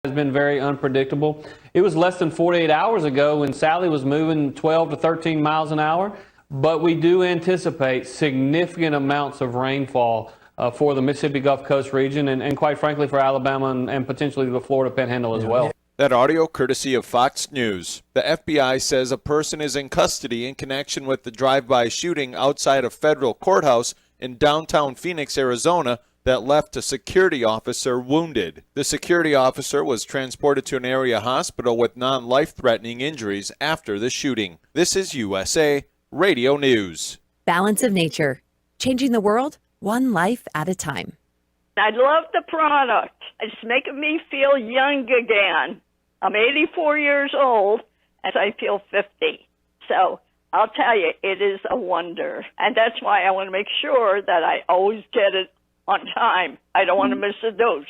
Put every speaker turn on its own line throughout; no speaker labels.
has been very unpredictable. It was less than 48 hours ago when Sally was moving 12 to 13 miles an hour, but we do anticipate significant amounts of rainfall for the Mississippi Gulf Coast region and quite frankly for Alabama and potentially the Florida Panhandle as well.
That audio courtesy of Fox News. The FBI says a person is in custody in connection with the drive-by shooting outside a federal courthouse in downtown Phoenix, Arizona, that left a security officer wounded. The security officer was transported to an area hospital with non-life-threatening injuries after the shooting. This is USA Radio News.
Balance of Nature. Changing the world, one life at a time.
I love the product. It's making me feel young again. I'm 84 years old, and I feel 50. So I'll tell you, it is a wonder. And that's why I want to make sure that I always get it on time. I don't want to miss a dose.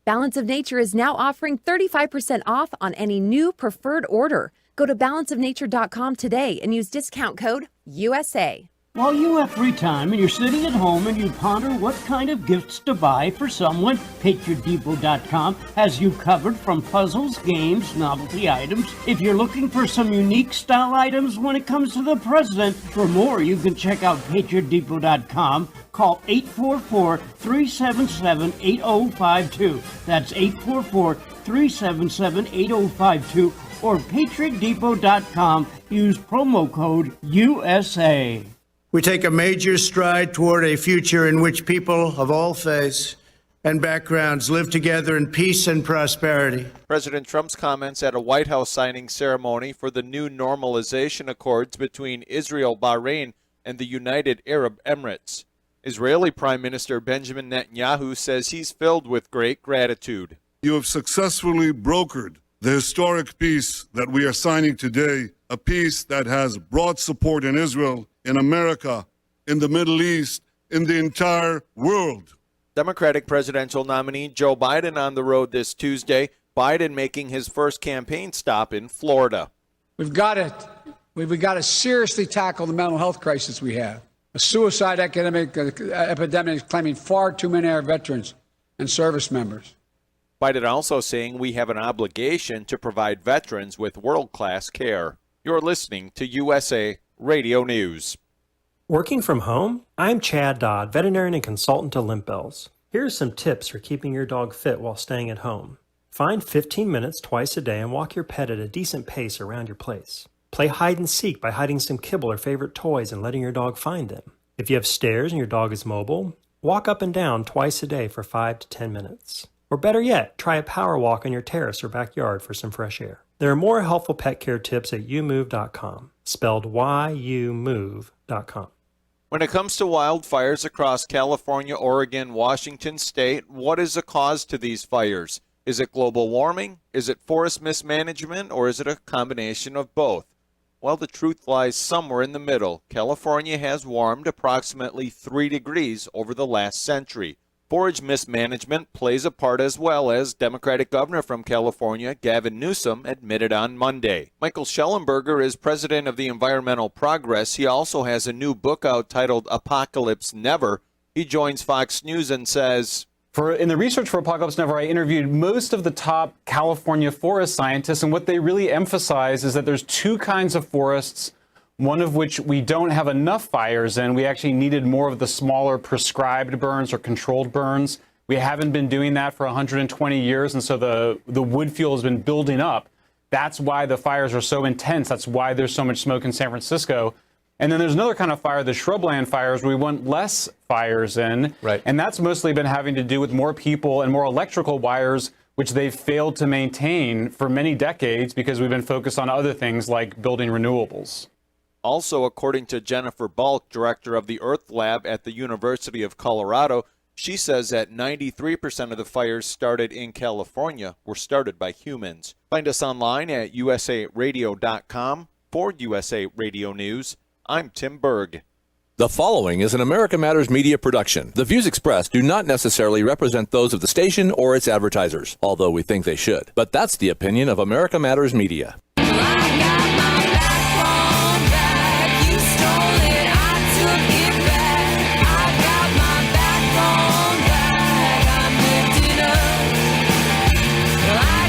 Balance of Nature is now offering 35% off on any new preferred order. Go to balanceofnature.com today and use discount code USA.
While you have free time and you're sitting at home and you ponder what kind of gifts to buy for someone, PatriotDepot.com has you covered from puzzles, games, novelty items. If you're looking for some unique style items when it comes to the president, for more you can check out PatriotDepot.com. Call 844-377-8052. That's 844-377-8052 or PatriotDepot.com. Use promo code USA.
We take a major stride toward a future in which people of all faiths and backgrounds live together in peace and prosperity.
President Trump's comments at a White House signing ceremony for the new normalization accords between Israel, Bahrain, and the United Arab Emirates. Israeli Prime Minister Benjamin Netanyahu says he's filled with great gratitude.
You have successfully brokered the historic peace that we are signing today, a peace that has broad support in Israel, in America, in the Middle East, in the entire world.
Democratic presidential nominee Joe Biden on the road this Tuesday. Biden making his first campaign stop in Florida.
We've got to seriously tackle the mental health crisis we have. A suicide epidemic is claiming far too many of our veterans and service members.
Biden also saying we have an obligation to provide veterans with world-class care. You're listening to USA Radio News.
Working from home? I'm Chad Dodd, veterinarian and consultant to Limp Bells. Here are some tips for keeping your dog fit while staying at home. Find 15 minutes twice a day and walk your pet at a decent pace around your place. Play hide and seek by hiding some kibble or favorite toys and letting your dog find them. If you have stairs and your dog is mobile, walk up and down twice a day for 5 to 10 minutes. Or better yet, try a power walk on your terrace or backyard for some fresh air. There are more helpful pet care tips at youmove.com, spelled YOUMove.com.
When it comes to wildfires across California, Oregon, Washington State, what is the cause to these fires? Is it global warming? Is it forest mismanagement? Or is it a combination of both? Well, the truth lies somewhere in the middle. California has warmed approximately 3 degrees over the last century. Forage mismanagement plays a part as well, as Democratic Governor from California, Gavin Newsom, admitted on Monday. Michael Schellenberger is president of the Environmental Progress. He also has a new book out titled Apocalypse Never. He joins Fox News and says,
In the research for Apocalypse Never, I interviewed most of the top California forest scientists, and what they really emphasize is that there's 2 kinds of forests, one of which we don't have enough fires in. We actually needed more of the smaller prescribed burns or controlled burns. We haven't been doing that for 120 years, and so the wood fuel has been building up. That's why the fires are so intense. That's why there's so much smoke in San Francisco. And then there's another kind of fire, the shrubland fires, where we want less fires in.
Right.
And that's mostly been having to do with more people and more electrical wires, which they've failed to maintain for many decades because we've been focused on other things like building renewables.
Also, according to Jennifer Balk, director of the Earth Lab at the University of Colorado, she says that 93% of the fires started in California were started by humans. Find us online at usaradio.com. For USA Radio News, I'm Tim Berg.
The following is an America Matters media production. The views expressed do not necessarily represent those of the station or its advertisers, although we think they should. But that's the opinion of America Matters Media.
Well, I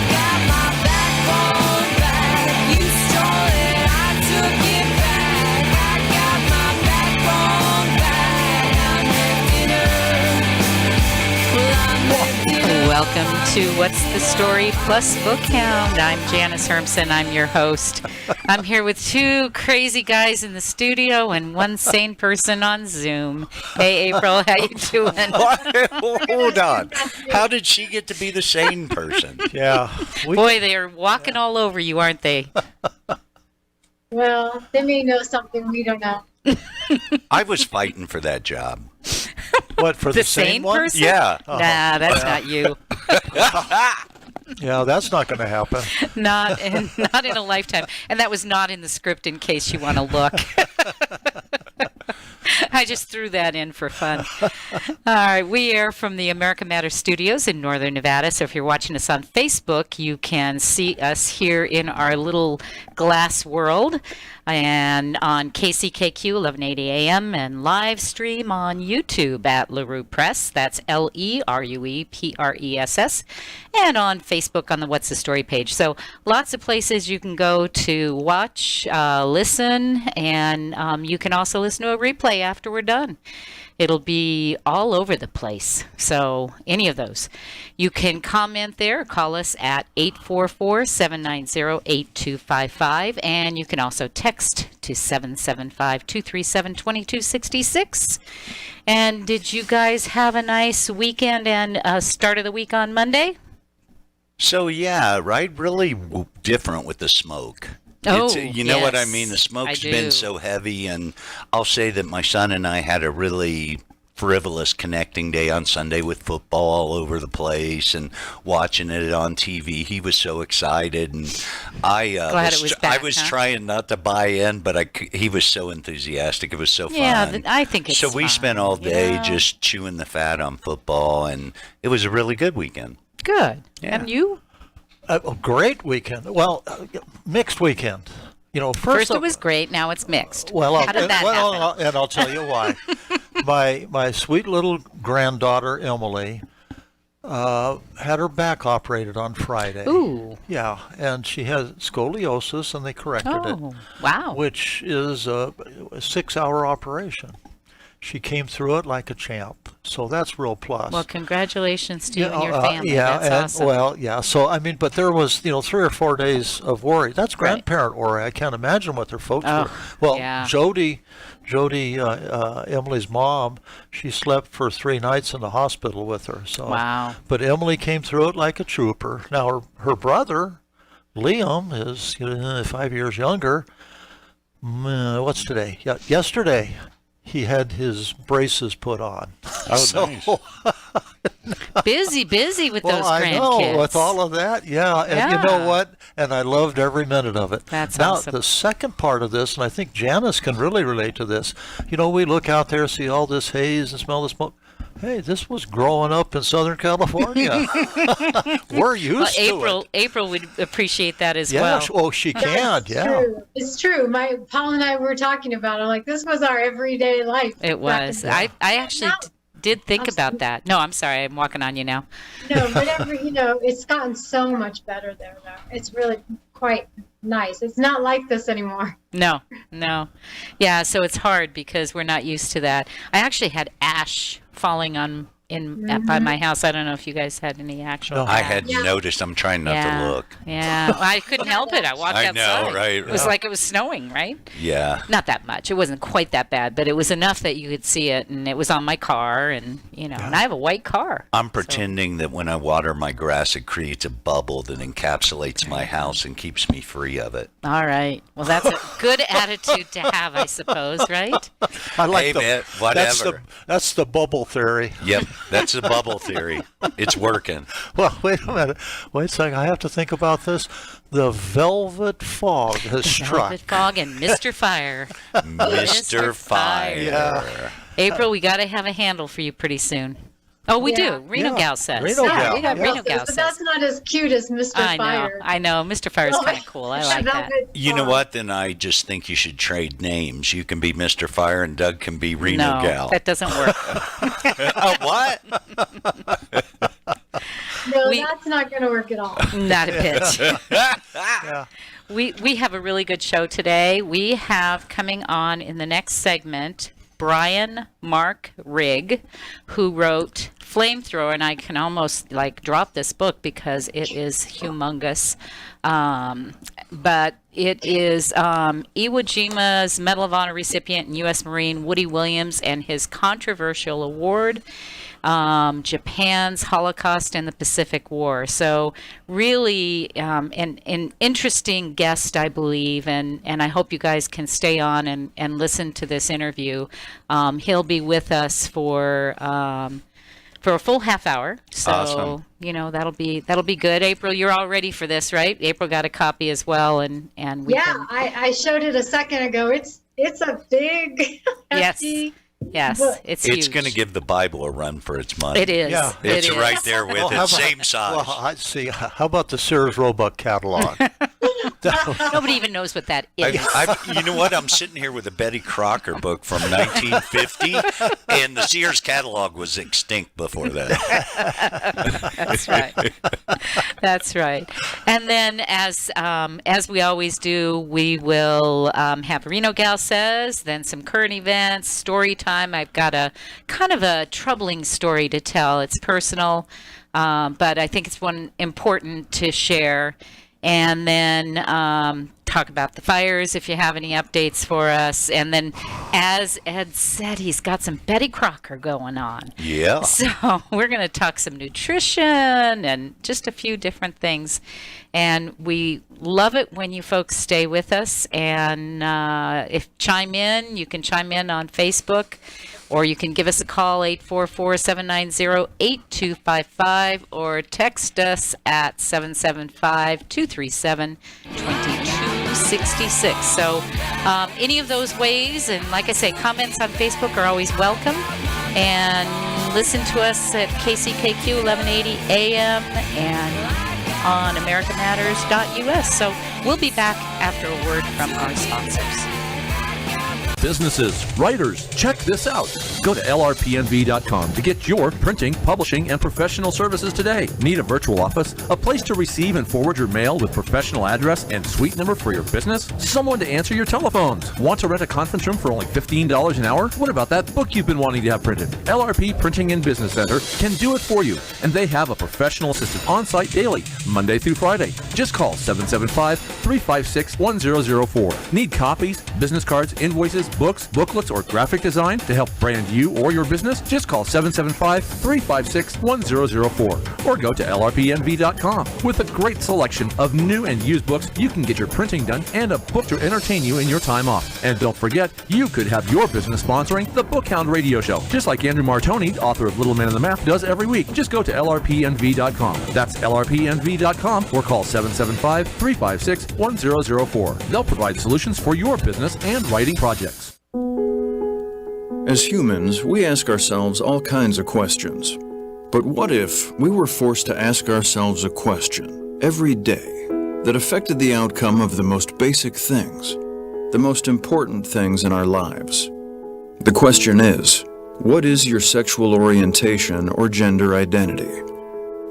to What's the Story Plus Book Hound. I'm Janice Hermson. I'm your host. I'm here with two crazy guys in the studio and one sane person on Zoom. Hey, April, how you doing?
Hold on. How did she get to be the sane person?
Yeah.
Boy, they are walking all over you, aren't they?
Well, they may know something we don't know.
I was fighting for that job.
What, for the
sane
one?
person?
Yeah.
Nah, that's not you.
Yeah, that's not going to happen.
Not in a lifetime. And that was not in the script in case you want to look. I just threw that in for fun. All right, we are from the America Matters studios in Northern Nevada. So if you're watching us on Facebook, you can see us here in our little glass world and on KCKQ 1180 AM and live stream on YouTube at LeRue Press. That's LeRuePress. And on Facebook on the What's the Story page. So lots of places you can go to watch, listen, and you can also listen to a replay after we're done. It'll be all over the place. So any of those. You can comment there, call us at 844-790-8255, and you can also text to 775-237-2266. And did you guys have a nice weekend and start of the week on Monday?
So, yeah, right? Really different with the smoke.
Oh,
you know what I
yes,
mean? The smoke's
I
been
do.
so heavy, and I'll say that my son and I had a really frivolous connecting day on Sunday with football all over the place and watching it on TV. He was so excited, and I was trying not to buy in, but he was so enthusiastic. It was so fun.
Yeah, I think it's
so we
fun.
spent all day just chewing the fat on football, and it was a really good weekend.
Good.
Yeah.
And you?
A great weekend. Well, mixed weekend. You know,
First it was great, now it's mixed.
Well,
how did that happen?
And I'll tell you why. my sweet little granddaughter Emily had her back operated on Friday.
Ooh.
Yeah, and she has scoliosis, and they corrected it.
Wow.
Which is a 6-hour operation. She came through it like a champ, so that's real plus.
Well, congratulations to you and your family.
Yeah,
that's awesome.
Well, yeah. So I mean, but there was 3 or 4 days of worry. That's grandparent worry. I can't imagine what their folks were. Well,
yeah.
Jody, Emily's mom, she slept for 3 nights in the hospital with her. So
wow.
But Emily came through it like a trooper. Now her brother, Liam, is 5 years younger. What's today? Yeah, yesterday. He had his braces put on.
Oh, nice.
Busy with those grandkids.
I know, with all of that, yeah. And you know what? And I loved every minute of it.
That's
now,
awesome.
The second part of this, and I think Janice can really relate to this, we look out there, see all this haze and smell the smoke. Hey, this was growing up in Southern California. We're used to it.
April would appreciate that as
well.
well.
Oh, she can,
True. It's true. Paul and I were talking about it. I'm like, this was our everyday life.
It was. I actually did think about that. No, I'm sorry. I'm walking on you now.
No, whatever, it's gotten so much better there, though. It's really quite nice. It's not like this anymore.
No. Yeah, so it's hard because we're not used to that. I actually had ash falling by my house. I don't know if you guys had any actual ash.
I had noticed. I'm trying not to look.
Yeah, well, I couldn't help it. I walked outside.
I know, right?
It was like it was snowing, right?
Yeah.
Not that much. It wasn't quite that bad, but it was enough that you could see it, and it was on my car, and and I have a white car.
I'm pretending that when I water my grass, it creates a bubble that encapsulates my house and keeps me free of it.
All right. Well, that's a good attitude to have, I suppose, right?
I like
whatever.
That's the bubble theory.
Yep, that's the bubble theory. It's working.
Well, wait a minute. Wait a second. I have to think about this. The velvet fog has struck.
Velvet fog and Mr. Fire.
Mr. Fire.
Yeah.
April, we got to have a handle for you pretty soon. Oh, we do. Reno Gal says.
Reno Gal.
We got Reno Gal
But
says.
that's not as cute as Mr. Fire.
I know. Mr. Fire's kind of cool. I like that.
You know what? Then I just think you should trade names. You can be Mr. Fire and Doug can be Reno Gal.
No, that doesn't work.
Oh, what?
No, that's not going to work at all.
Not a bit. We have a really good show today. We have coming on in the next segment Brian Mark Rigg, who wrote Flamethrower, and I can almost drop this book because it is humongous. But it is Iwo Jima's Medal of Honor recipient and U.S. Marine Woody Williams and his controversial award, Japan's Holocaust and the Pacific War. So really an interesting guest, I believe, and I hope you guys can stay on and listen to this interview. He'll be with us for a full half hour. So,
awesome.
That'll be good. April, you're all ready for this, right? April got a copy as well, and we can...
I showed it a second ago. It's a big, hefty book.
It's
It's
huge.
going to give the Bible a run for its money.
It is.
Yeah.
It's
It is.
right there with it, same size.
Well, I see. How about the Sears Roebuck catalog?
Nobody even knows what that is.
You know what? I'm sitting here with a Betty Crocker book from 1950, and the Sears catalog was extinct before that.
That's right. That's right. And then, as we always do, we will have Reno Gal Says, then some current events, story time. I've got a kind of a troubling story to tell. It's personal, but I think it's one important to share. And then talk about the fires if you have any updates for us. And then, as Ed said, he's got some Betty Crocker going on.
Yeah.
So we're going to talk some nutrition and just a few different things. And we love it when you folks stay with us. And if you can chime in on Facebook. Or you can give us a call, 844-790-8255, or text us at 775-237-2266. So any of those ways, and like I say, comments on Facebook are always welcome. And listen to us at KCKQ 1180 AM and on americamatters.us. So we'll be back after a word from our sponsors.
Businesses, writers, check this out. Go to LRPNV.com to get your printing, publishing, and professional services today. Need a virtual office? A place to receive and forward your mail with professional address and suite number for your business? Someone to answer your telephones? Want to rent a conference room for only $15 an hour? What about that book you've been wanting to have printed? LRP Printing and Business Center can do it for you, and they have a professional assistant on site daily, Monday through Friday. Just call 775-356-1004. Need copies, business cards, invoices, books, booklets, or graphic design to help brand you or your business? Just call 775-356-1004 or go to lrpnv.com. With a great selection of new and used books, you can get your printing done and a book to entertain you in your time off. And don't forget, you could have your business sponsoring the Book Hound radio show, just like Andrew Martoni, author of Little Man in the Map, does every week. Just go to lrpnv.com. That's lrpnv.com or call 775-356-1004. They'll provide solutions for your business and writing projects.
As humans, we ask ourselves all kinds of questions. But what if we were forced to ask ourselves a question every day that affected the outcome of the most basic things, the most important things in our lives? The question is, what is your sexual orientation or gender identity?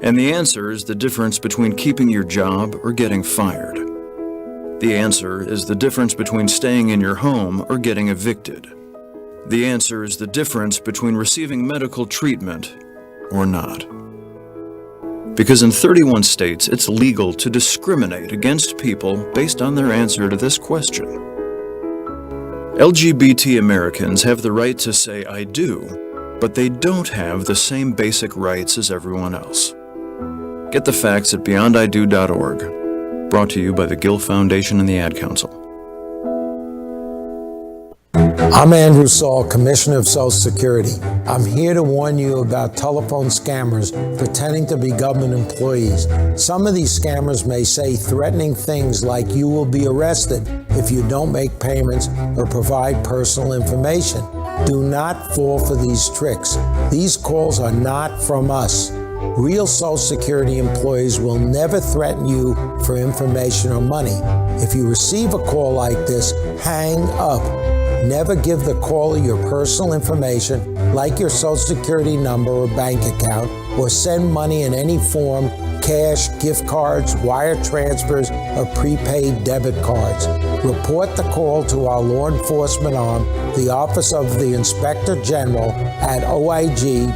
And the answer is the difference between keeping your job or getting fired. The answer is the difference between staying in your home or getting evicted. The answer is the difference between receiving medical treatment or not. Because in 31 states, it's legal to discriminate against people based on their answer to this question. LGBT Americans have the right to say I do, but they don't have the same basic rights as everyone else. Get the facts at beyondido.org. Brought to you by the Gill Foundation and the Ad Council.
I'm Andrew Saul, Commissioner of Social Security. I'm here to warn you about telephone scammers pretending to be government employees. Some of these scammers may say threatening things like you will be arrested if you don't make payments or provide personal information. Do not fall for these tricks. These calls are not from us. Real Social Security employees will never threaten you for information or money. If you receive a call like this, hang up. Never give the caller your personal information, like your Social Security number or bank account, or send money in any form cash, gift cards, wire transfers, or prepaid debit cards. Report the call to our law enforcement arm, the Office of the Inspector General, at oig.ssa.gov.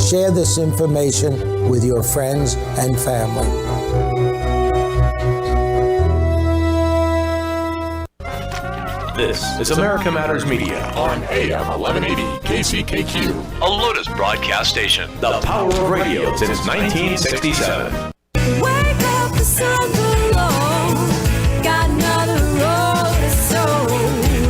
Share this information with your friends and family.
This is America Matters Media on AM 1180 KCKQ, a Lotus broadcast station. The power of radio since 1967.
Wake up, the sun below. Got another road to sow.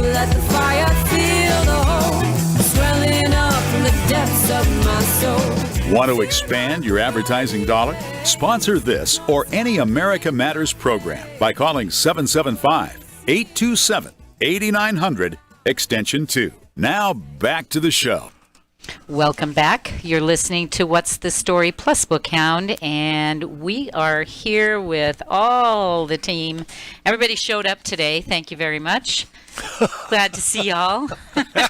Let the fire feel the hope swelling up from the depths of my soul.
Want to expand your advertising dollar? Sponsor this or any America Matters program by calling 775-827-8900, extension 2. Now back to the show.
Welcome back. You're listening to What's the Story Plus Book Hound, and we are here with all the team. Everybody showed up today. Thank you very much. Glad to see y'all.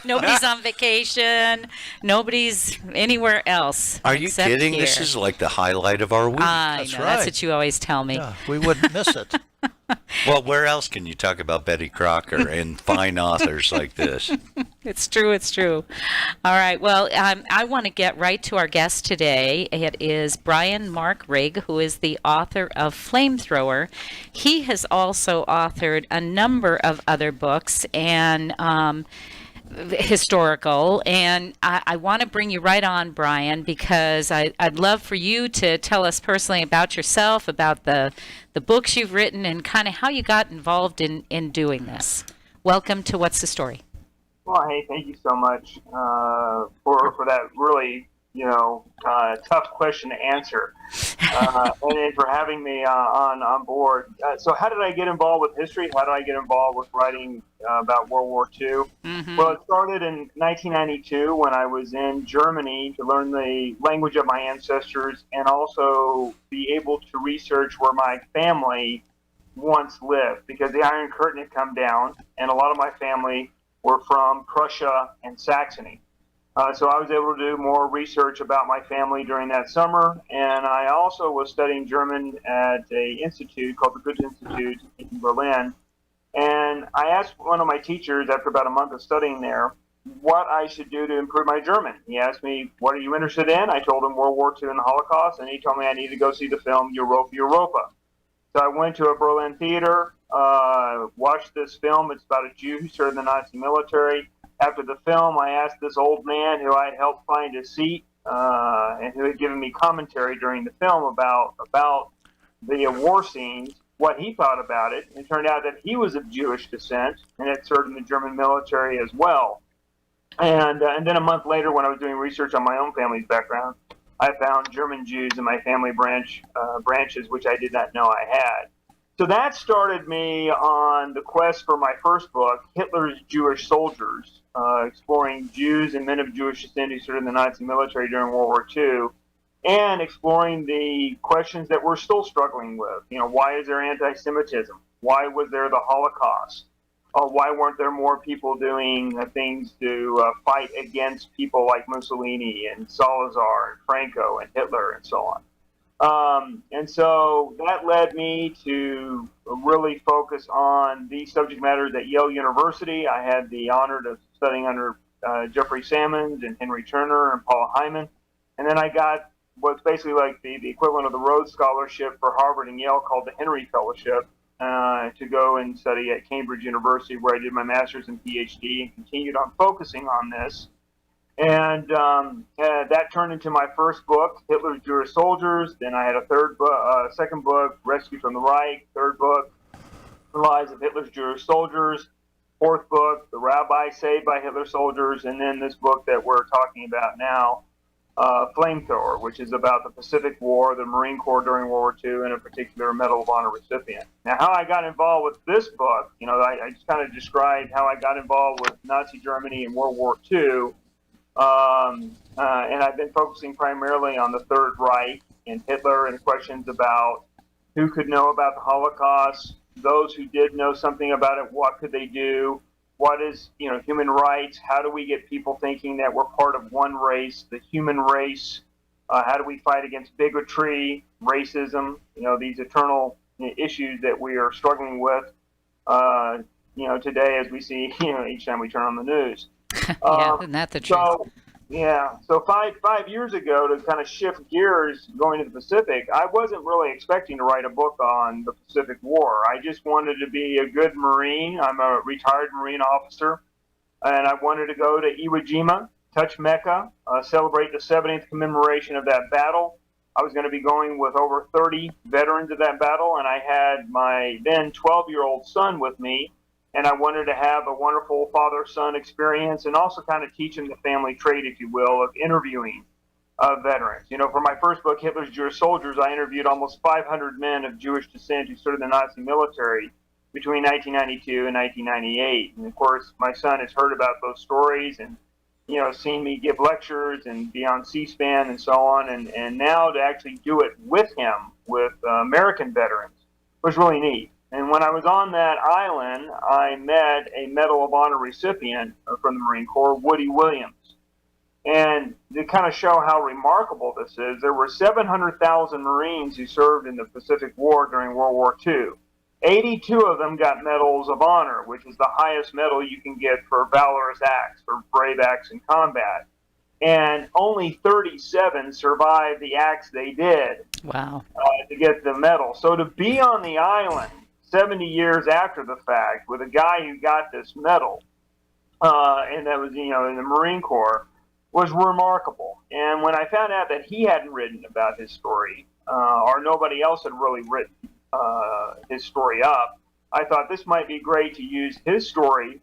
Nobody's on vacation. Nobody's anywhere else.
Are you kidding?
Here.
This is like the highlight of our week.
I know. That's what you always tell me.
Yeah, we wouldn't miss it.
Well, where else can you talk about Betty Crocker and fine authors like this?
It's true. It's true. All right. Well, I want to get right to our guest today. It is Brian Mark Rigg, who is the author of Flamethrower. He has also authored a number of other books and historical, and I want to bring you right on, Brian, because I'd love for you to tell us personally about yourself, about the books you've written, and kind of how you got involved in doing this. Welcome to What's the Story?
Well, hey, thank you so much for that really, tough question to answer, and then for having me on board. So how did I get involved with history? How did I get involved with writing about World War II?
Mm-hmm.
Well, it started in 1992 when I was in Germany to learn the language of my ancestors and also be able to research where my family once lived, because the Iron Curtain had come down and a lot of my family were from Prussia and Saxony. So I was able to do more research about my family during that summer, and I also was studying German at an institute called the Goethe Institute in Berlin. And I asked one of my teachers after about a month of studying there what I should do to improve my German. He asked me, "What are you interested in?" I told him World War II and the Holocaust, and he told me I needed to go see the film Europa, Europa. So I went to a Berlin theater, watched this film. It's about a Jew who served in the Nazi military. After the film, I asked this old man who I had helped find a seat and who had given me commentary during the film about the war scenes, what he thought about it. It turned out that he was of Jewish descent and had served in the German military as well. And then a month later, when I was doing research on my own family's background, I found German Jews in my family branches, which I did not know I had. So that started me on the quest for my first book, Hitler's Jewish Soldiers, exploring Jews and men of Jewish descent who served in the Nazi military during World War II, and exploring the questions that we're still struggling with. Why is there anti-Semitism? Why was there the Holocaust? Why weren't there more people doing things to fight against people like Mussolini and Salazar and Franco and Hitler and so on? And so that led me to really focus on these subject matters at Yale University. I had the honor of studying under Jeffrey Sammons and Henry Turner and Paul Hyman. And then I got what's basically like the equivalent of the Rhodes Scholarship for Harvard and Yale, called the Henry Fellowship, to go and study at Cambridge University, where I did my master's and PhD and continued on focusing on this. And that turned into my first book, Hitler's Jewish Soldiers. Then I had a second book, Rescue from the Reich. Third book, The Lives of Hitler's Jewish Soldiers. Fourth book, The Rabbi Saved by Hitler Soldiers. And then this book that we're talking about now, Flamethrower, which is about the Pacific War, the Marine Corps during World War II, and in particular a Medal of Honor recipient. Now, how I got involved with this book, I just kind of described how I got involved with Nazi Germany in World War II. And I've been focusing primarily on the Third Reich and Hitler and questions about who could know about the Holocaust, those who did know something about it, what could they do, what is, human rights, how do we get people thinking that we're part of one race, the human race, How do we fight against bigotry, racism, these eternal issues that we are struggling with, today as we see, each time we turn on the news.
Yeah, isn't that the truth?
So five years ago, to kind of shift gears going to the Pacific, I wasn't really expecting to write a book on the Pacific War. I just wanted to be a good Marine. I'm a retired Marine officer, and I wanted to go to Iwo Jima, touch Mecca, celebrate the 70th commemoration of that battle. I was going to be going with over 30 veterans of that battle, and I had my then 12-year-old son with me, and I wanted to have a wonderful father-son experience and also kind of teach him the family trait, if you will, of interviewing veterans. For my first book, Hitler's Jewish Soldiers, I interviewed almost 500 men of Jewish descent who served in the Nazi military between 1992 and 1998. And of course, my son has heard about those stories and seen me give lectures and be on C-SPAN and so on, and now to actually do it with him, with American veterans, was really neat. And when I was on that island, I met a Medal of Honor recipient from the Marine Corps, Woody Williams. And to kind of show how remarkable this is, there were 700,000 Marines who served in the Pacific War during World War II. 82 of them got Medals of Honor, which is the highest medal you can get for valorous acts, for brave acts in combat. And only 37 survived the acts they did.
Wow.
To get the medal. So to be on the island 70 years after the fact with a guy who got this medal, and that was, in the Marine Corps, was remarkable. And when I found out that he hadn't written about his story, or nobody else had really written his story up, I thought this might be great to use his story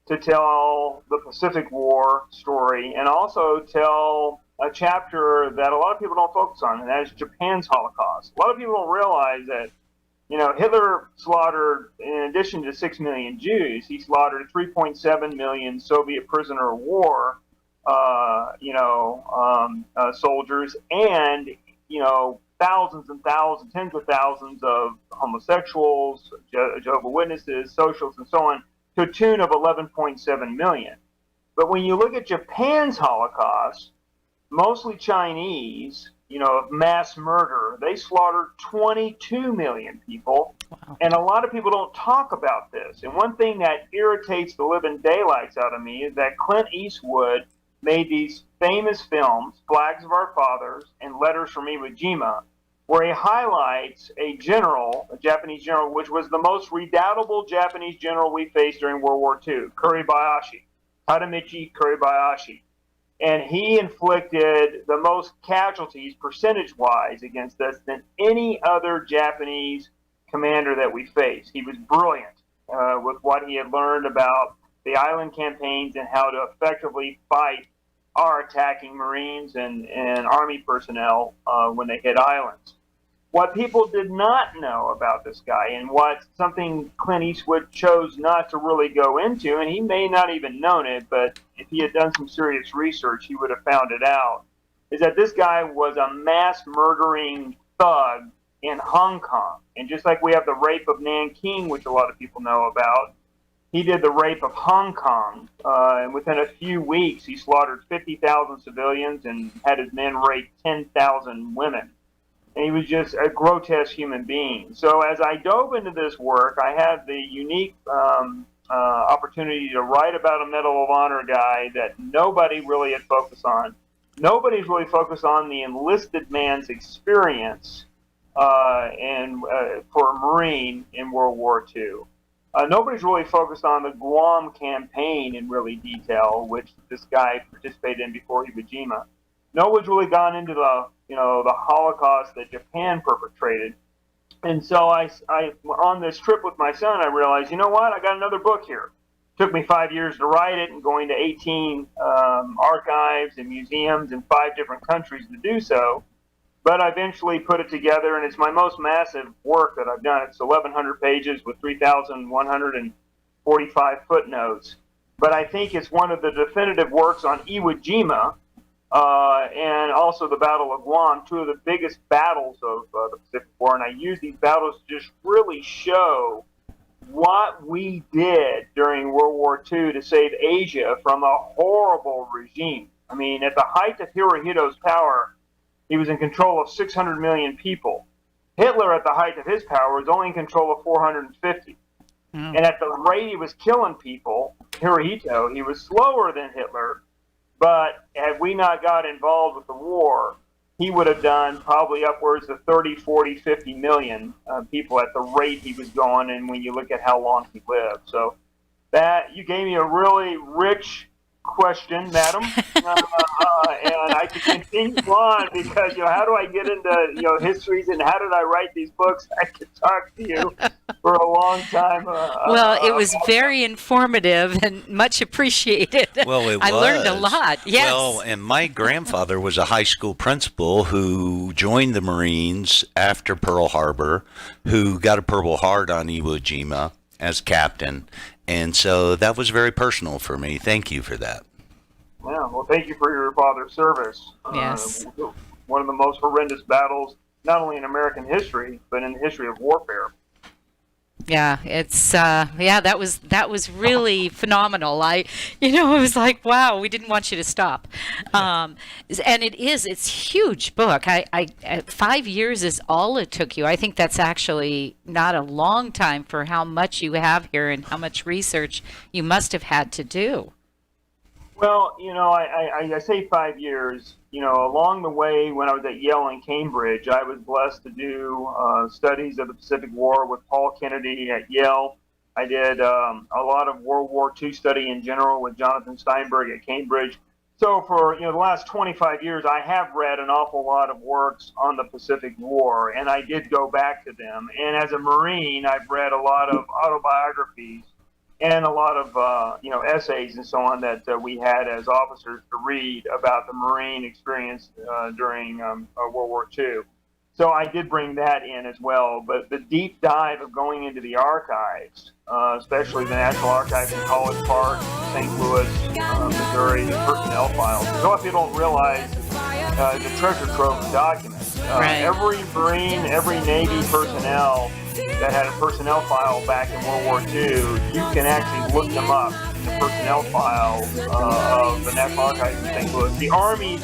to tell the Pacific War story and also tell a chapter that a lot of people don't focus on, and that is Japan's Holocaust. A lot of people don't realize that, Hitler slaughtered, in addition to 6 million Jews, he slaughtered 3.7 million Soviet prisoner of war, soldiers, and, thousands and thousands, tens of thousands of homosexuals, Jehovah's Witnesses, socialists, and so on, to a tune of 11.7 million. But when you look at Japan's Holocaust, mostly Chinese, of mass murder, they slaughtered 22 million people.
Wow.
And a lot of people don't talk about this. And one thing that irritates the living daylights out of me is that Clint Eastwood made these famous films, Flags of Our Fathers and Letters from Iwo Jima, where he highlights a Japanese general, which was the most redoubtable Japanese general we faced during World War II, Kuribayashi, Tadamichi Kuribayashi. And he inflicted the most casualties percentage-wise against us than any other Japanese commander that we faced. He was brilliant with what he had learned about the island campaigns and how to effectively fight our attacking Marines and Army personnel when they hit islands. What people did not know about this guy, and what something Clint Eastwood chose not to really go into, and he may not even known it, but if he had done some serious research, he would have found it out, is that this guy was a mass murdering thug in Hong Kong. And just like we have the rape of Nanking, which a lot of people know about, he did the rape of Hong Kong, and within a few weeks, he slaughtered 50,000 civilians and had his men rape 10,000 women. And he was just a grotesque human being. So as I dove into this work, I had the unique opportunity to write about a Medal of Honor guy that nobody really had focused on. Nobody's really focused on the enlisted man's experience for a Marine in World War II. Nobody's really focused on the Guam campaign in really detail, which this guy participated in before Iwo Jima. No one's really gone into the Holocaust that Japan perpetrated. And so I on this trip with my son, I realized, you know what, I got another book here. It took me 5 years to write it and going to 18 archives and museums in 5 different countries to do so. But I eventually put it together, and it's my most massive work that I've done. It's 1,100 pages with 3,145 footnotes. But I think it's one of the definitive works on Iwo Jima, and also the Battle of Guam, 2 of the biggest battles of the Pacific War. And I use these battles to just really show what we did during World War II to save Asia from a horrible regime. I mean, at the height of Hirohito's power, he was in control of 600 million people. Hitler, at the height of his power, was only in control of 450. And at the rate he was killing people, Hirohito, he was slower than Hitler. But had we not got involved with the war, he would have done probably upwards of 30, 40, 50 million people at the rate he was going, and when you look at how long he lived. So that, you gave me a really rich question, madam, and I could continue on because, how do I get into, histories and how did I write these books? I could talk to you for a long time.
Well, it was very informative and much appreciated.
Well, it was.
I learned a lot. Yes.
Well, and my grandfather was a high school principal who joined the Marines after Pearl Harbor, who got a Purple Heart on Iwo Jima as captain. And so that was very personal for me. Thank you for that.
Yeah, well, thank you for your father's service.
Yes.
One of the most horrendous battles, not only in American history, but in the history of warfare.
Yeah, it's that was really phenomenal. It was like, wow, we didn't want you to stop. And it's a huge book. 5 years is all it took you. I think that's actually not a long time for how much you have here and how much research you must have had to do.
Well, I say 5 years. Along the way, when I was at Yale and Cambridge, I was blessed to do studies of the Pacific War with Paul Kennedy at Yale. I did a lot of World War II study in general with Jonathan Steinberg at Cambridge. So for the last 25 years, I have read an awful lot of works on the Pacific War, and I did go back to them. And as a Marine, I've read a lot of autobiographies and a lot of essays and so on that we had as officers to read about the Marine experience during World War II. So I did bring that in as well. But the deep dive of going into the archives, especially the National Archives in College Park, St. Louis, Missouri, the personnel files. A lot of people don't realize the treasure trove of documents. Every Marine, every Navy personnel that had a personnel file back in World War II, you can actually look them up in the personnel file of the National Archives in St. Louis. The Army.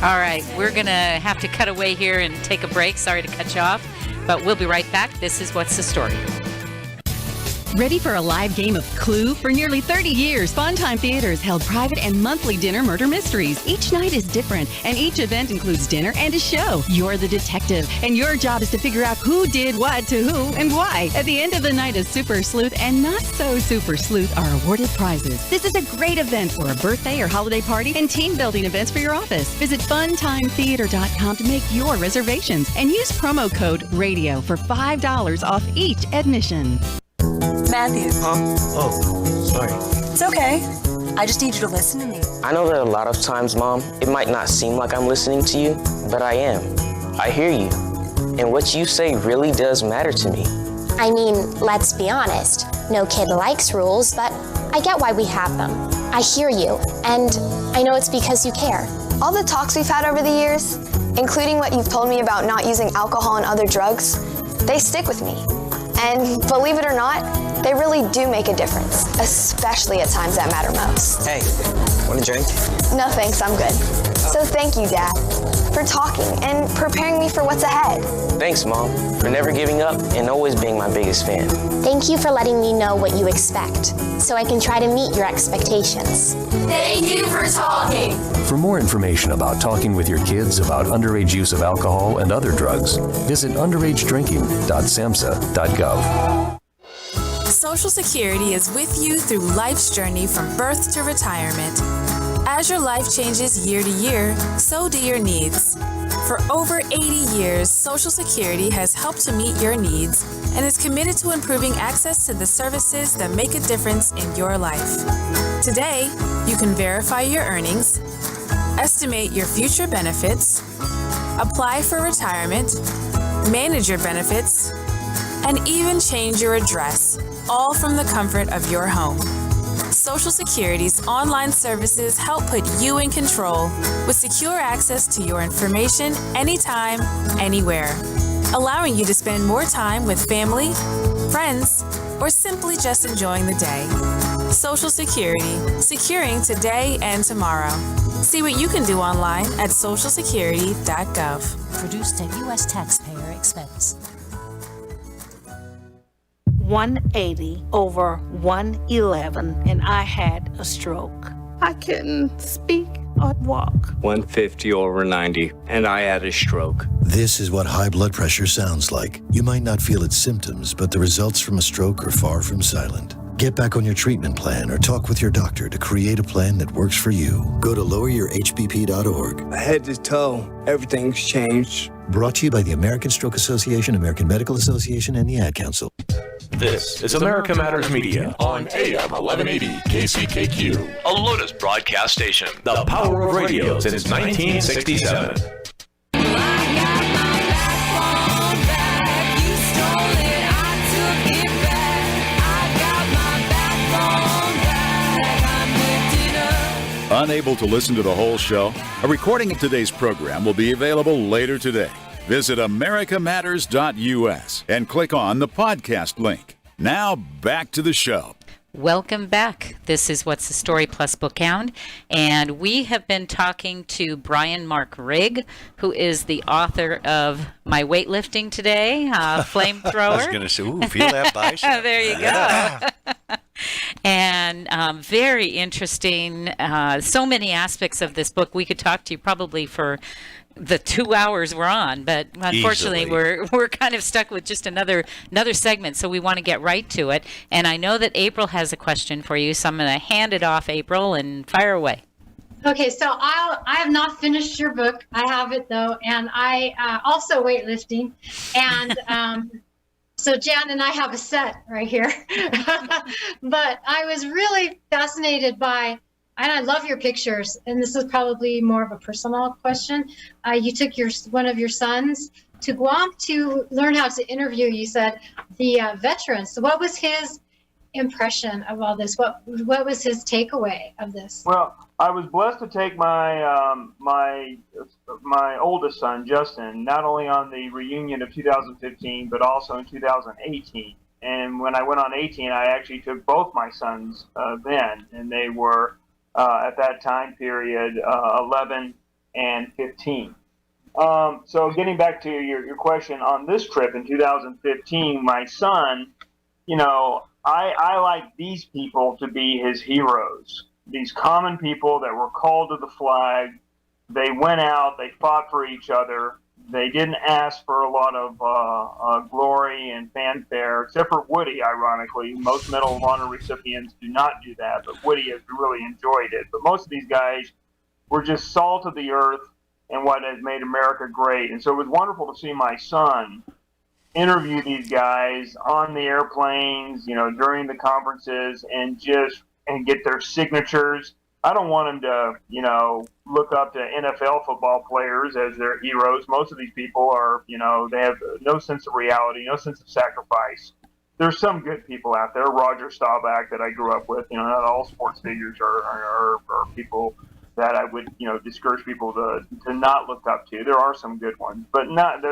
All right, we're going to have to cut away here and take a break. Sorry to cut you off, but we'll be right back. This is What's the Story?
Ready for a live game of Clue? For nearly 30 years, Funtime Theaters held private and monthly dinner murder mysteries. Each night is different, and each event includes dinner and a show. You're the detective, and your job is to figure out who did what to who and why. At the end of the night, a super sleuth and not so super sleuth are awarded prizes. This is a great event for a birthday or holiday party and team building events for your office. Visit funtimetheater.com to make your reservations and use promo code RADIO for $5 off each admission.
Matthew.
Huh? Oh, sorry.
It's okay. I just need you to listen to me.
I know that a lot of times, Mom, it might not seem like I'm listening to you, but I am. I hear you. And what you say really does matter to me.
I mean, let's be honest. No kid likes rules, but I get why we have them. I hear you, and I know it's because you care.
All the talks we've had over the years, including what you've told me about not using alcohol and other drugs, they stick with me. And believe it or not, they really do make a difference, especially at times that matter most.
Hey, want a drink?
No thanks, I'm good. So thank you, Dad, for talking and preparing me for what's ahead.
Thanks, Mom, for never giving up and always being my biggest fan.
Thank you for letting me know what you expect, so I can try to meet your expectations.
Thank you for talking.
For more information about talking with your kids about underage use of alcohol and other drugs, visit underagedrinking.samhsa.gov.
Social Security is with you through life's journey from birth to retirement. As your life changes year to year, so do your needs. For over 80 years, Social Security has helped to meet your needs and is committed to improving access to the services that make a difference in your life. Today, you can verify your earnings, estimate your future benefits, apply for retirement, manage your benefits, and even change your address, all from the comfort of your home. Social Security's online services help put you in control with secure access to your information anytime, anywhere, allowing you to spend more time with family, friends, or simply just enjoying the day. Social Security, securing today and tomorrow. See what you can do online at socialsecurity.gov.
Produced at U.S. taxpayer expense.
180 over 111, and I had a stroke. I couldn't speak or walk.
150 over 90, and I had a stroke.
This is what high blood pressure sounds like. You might not feel its symptoms, but the results from a stroke are far from silent. Get back on your treatment plan or talk with your doctor to create a plan that works for you. Go to loweryourhbp.org.
Head to toe, everything's changed.
Brought to you by the American Stroke Association, American Medical Association, and the Ad Council.
This is America Matters Media on AM 1180 KCKQ, a Lotus broadcast station. The power of radio since 1967.
Unable to listen to the whole show? A recording of today's program will be available later today. Visit americamatters.us and click on the podcast link. Now back to the show.
Welcome back. This is What's the Story Plus Book Hound, and we have been talking to Brian Mark Rigg, who is the author of My Weightlifting Today, Flamethrower.
I was going to say, ooh, feel that bicep.
There you go. And very interesting. So many aspects of this book. We could talk to you probably for the 2 hours we're on, but unfortunately we're kind of stuck with just another segment, so we want to get right to it. And I know that April has a question for you, so I'm going to hand it off, April, and fire away.
Okay, so I have not finished your book. I have it though, and I also weightlifting, and so Jan and I have a set right here. But I was really fascinated by, and I love your pictures, and this is probably more of a personal question. You took one of your sons to Guam to learn how to interview, you said, the veterans. So what was his impression of all this? What was his takeaway of this?
Well, I was blessed to take my my oldest son, Justin, not only on the reunion of 2015, but also in 2018. And when I went on 18, I actually took both my sons then, and they were at that time period 11 and 15. So getting back to your question on this trip in 2015, my son, I like these people to be his heroes. These common people that were called to the flag. They went out, they fought for each other. They didn't ask for a lot of glory and fanfare, except for Woody, ironically. Most Medal of Honor recipients do not do that, but Woody has really enjoyed it. But most of these guys were just salt of the earth and what has made America great. And so it was wonderful to see my son interview these guys on the airplanes, during the conferences, and get their signatures. I don't want them to, look up to NFL football players as their heroes. Most of these people are, they have no sense of reality, no sense of sacrifice. There's some good people out there. Roger Staubach that I grew up with. Not all sports figures are people that I would, discourage people to not look up to. There are some good ones, but not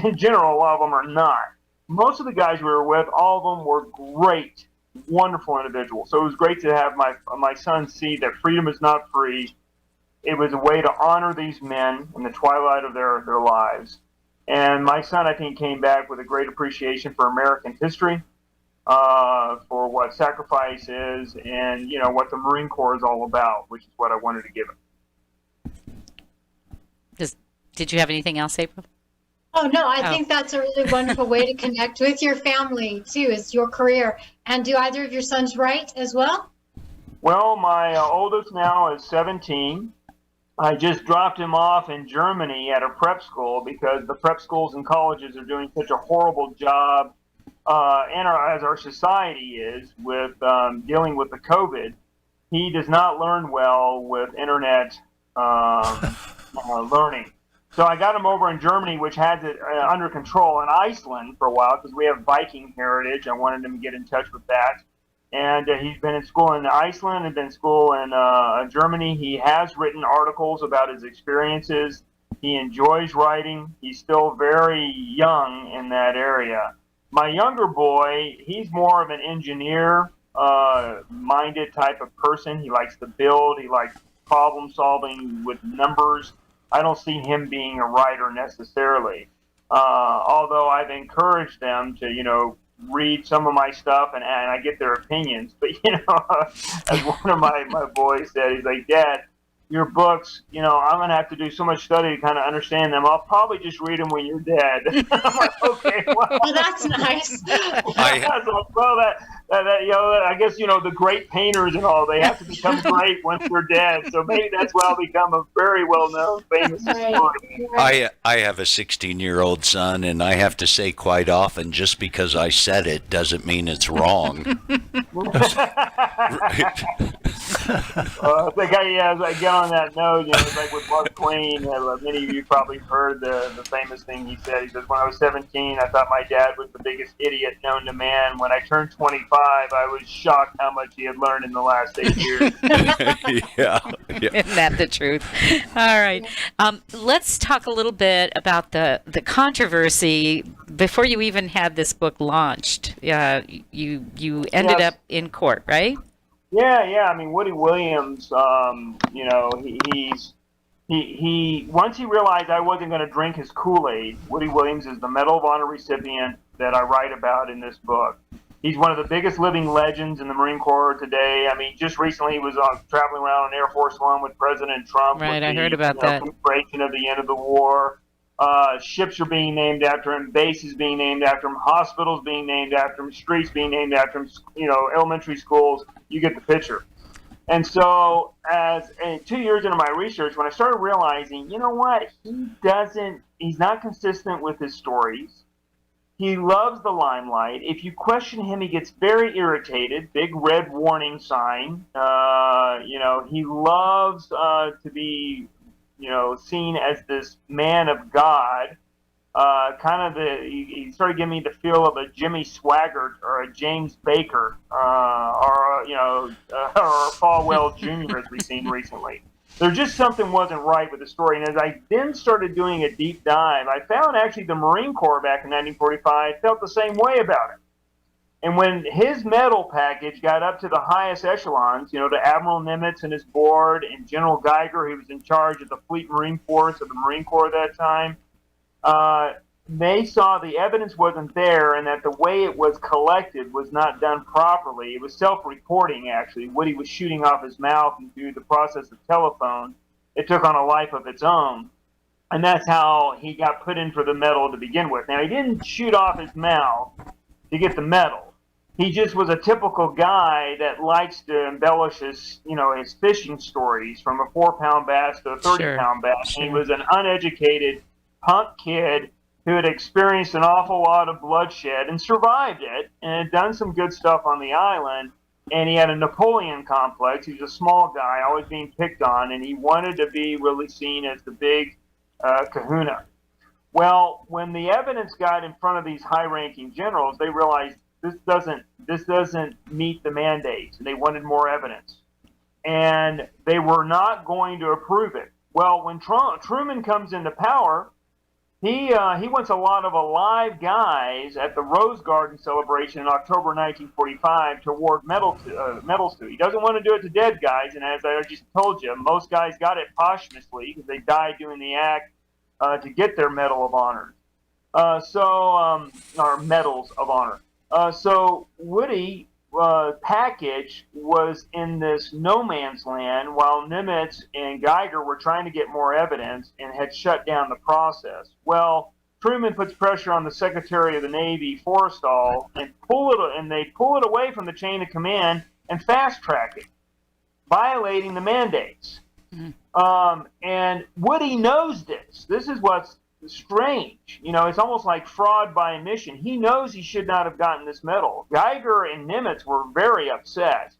in general. A lot of them are not. Most of the guys we were with, all of them were great, wonderful individuals. So it was great to have my son see that freedom is not free. It was a way to honor these men in the twilight of their lives. And my son, I think, came back with a great appreciation for American history, for what sacrifice is, and what the Marine Corps is all about, which is what I wanted to give him.
Did you have anything else, April?
Oh, no, I think that's a really wonderful way to connect with your family, too, is your career. And do either of your sons write as well?
Well, my oldest now is 17. I just dropped him off in Germany at a prep school because the prep schools and colleges are doing such a horrible job, as our society is, with dealing with the COVID. He does not learn well with internet learning. So I got him over in Germany, which has it under control, in Iceland for a while because we have Viking heritage. I wanted him to get in touch with that. And he's been in school in Iceland and been in school in Germany. He has written articles about his experiences. He enjoys writing. He's still very young in that area. My younger boy, he's more of an engineer. minded type of person. He likes to build. He likes problem solving with numbers. I don't see him being a writer necessarily. Although I've encouraged them to, read some of my stuff and I get their opinions. But, as one of my boys said, he's like, Dad, your books, I'm going to have to do so much study to kind of understand them. I'll probably just read them when you're dead. I'm like, okay, well.
Oh, that's nice.
I guess, the great painters and all, they have to become great once they're dead. So maybe that's why I'll become a very well-known, famous historian.
I have a 16-year-old son, and I have to say quite often, just because I said it doesn't mean it's wrong.
I think as I get on that note, it's like with Mark Twain, many of you probably heard the famous thing he said. He says, when I was 17, I thought my dad was the biggest idiot known to man. When I turned 25, I was shocked how much he had learned in the last 8 years.
Yeah.
Isn't that the truth? All right. Let's talk a little bit about the controversy. Before you even had this book launched, you ended up in court, right?
Yeah. I mean, Woody Williams, he once he realized I wasn't going to drink his Kool-Aid. Woody Williams is the Medal of Honor recipient that I write about in this book. He's one of the biggest living legends in the Marine Corps today. I mean, just recently he was traveling around on Air Force One with President Trump.
Right, I heard about that.
Celebration of the end of the war. Ships are being named after him, bases being named after him, hospitals being named after him, streets being named after him, elementary schools. You get the picture. And so, 2 years into my research, when I started realizing, you know what, he's not consistent with his stories. He loves the limelight. If you question him, he gets very irritated. Big red warning sign. He loves to be, seen as this man of God. He started giving me the feel of a Jimmy Swaggart or a James Baker, or a Falwell Jr. as we've seen recently. There just something wasn't right with the story. And as I then started doing a deep dive, I found actually the Marine Corps back in 1945 felt the same way about it. And when his medal package got up to the highest echelons, to Admiral Nimitz and his board and General Geiger, who was in charge of the Fleet Marine Force of the Marine Corps at that time, they saw the evidence wasn't there and that the way it was collected was not done properly. It was self-reporting, actually. Woody was shooting off his mouth, and through the process of telephone, it took on a life of its own. And that's how he got put in for the medal to begin with. Now, he didn't shoot off his mouth to get the medal. He just was a typical guy that likes to embellish his fishing stories, from a 4-pound bass to a 30-pound bass. Sure. He was an uneducated punk kid who had experienced an awful lot of bloodshed and survived it, and had done some good stuff on the island. And he had a Napoleon complex. He was a small guy, always being picked on, and he wanted to be really seen as the big kahuna. Well, when the evidence got in front of these high-ranking generals, they realized this doesn't meet the mandates, and they wanted more evidence. And they were not going to approve it. Well, when Truman comes into power, he wants a lot of alive guys at the Rose Garden celebration in October 1945 to award medals to. He doesn't want to do it to dead guys, and as I just told you, most guys got it posthumously because they died doing the act to get their Medal of Honor. Or Medals of Honor. So Woody package was in this no man's land while Nimitz and Geiger were trying to get more evidence and had shut down the process. Well, Truman puts pressure on the Secretary of the Navy, Forrestal, and they pull it away from the chain of command and fast track it, violating the mandates. Mm-hmm. And Woody knows this. This is what's strange. It's almost like fraud by omission. He knows he should not have gotten this medal. Geiger and Nimitz were very upset.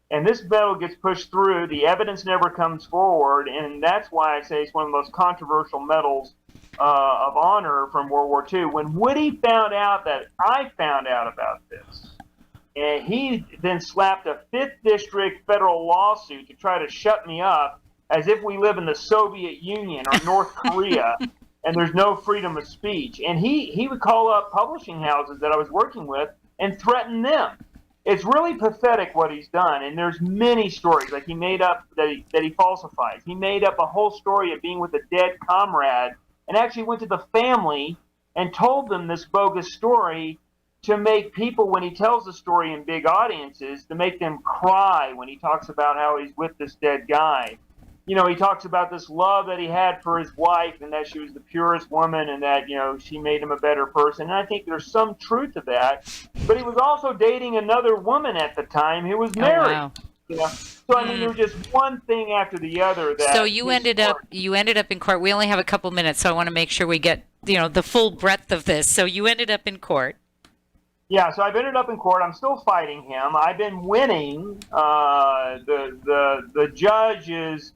And this medal gets pushed through. The evidence never comes forward. And that's why I say it's one of the most controversial medals of honor from World War II. When Woody found out that I found out about this, and he then slapped a 5th District federal lawsuit to try to shut me up as if we live in the Soviet Union or North Korea. And there's no freedom of speech. And he would call up publishing houses that I was working with and threaten them. it's really pathetic what he's done. And there's many stories like he made up that he falsifies. He made up a whole story of being with a dead comrade, and actually went to the family and told them this bogus story to make people, when he tells the story in big audiences, to make them cry when he talks about how he's with this dead guy. You know, he talks about this love that he had for his wife and that she was the purest woman and that, you know, she made him a better person. And I think there's some truth to that. But he was also dating another woman at the time who was married. Oh, wow. You know? So, I mean, there's just one thing after the other. That
so you ended up in court. We only have a couple minutes, so I want to make sure we get, you know, the full breadth of this. So you ended up in court.
Yeah, so I've ended up in court. I'm still fighting him. I've been winning. The judge is...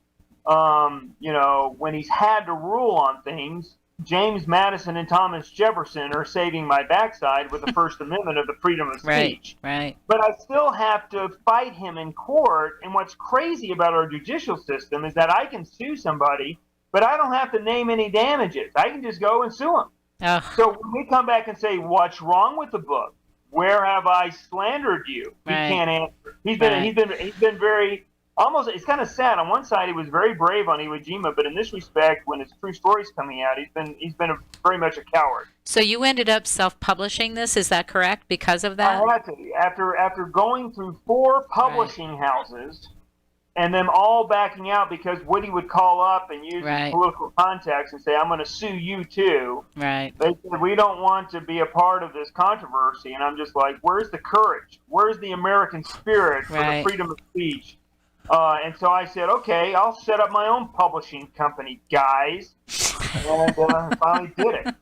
you know, when he's had to rule on things, James Madison and Thomas Jefferson are saving my backside with the First Amendment of the freedom of speech.
Right.
But I still have to fight him in court. And what's crazy about our judicial system is that I can sue somebody, but I don't have to name any damages. I can just go and sue him.
Oh.
So when we come back and say, what's wrong with the book? Where have I slandered you? He can't answer. He's been very... Almost, it's kind of sad. On one side, he was very brave on Iwo Jima, but in this respect, when his true story's coming out, he's been very much a coward.
So you ended up self-publishing this, is that correct? Because of that?
I had to. After going through 4 publishing houses, and them all backing out because Woody would call up and use his political contacts and say, "I'm going to sue you too."
Right.
They said, "We don't want to be a part of this controversy," and I'm just like, "Where's the courage? Where's the American spirit for the freedom of speech?" And so I said, okay, I'll set up my own publishing company, guys. And finally did it.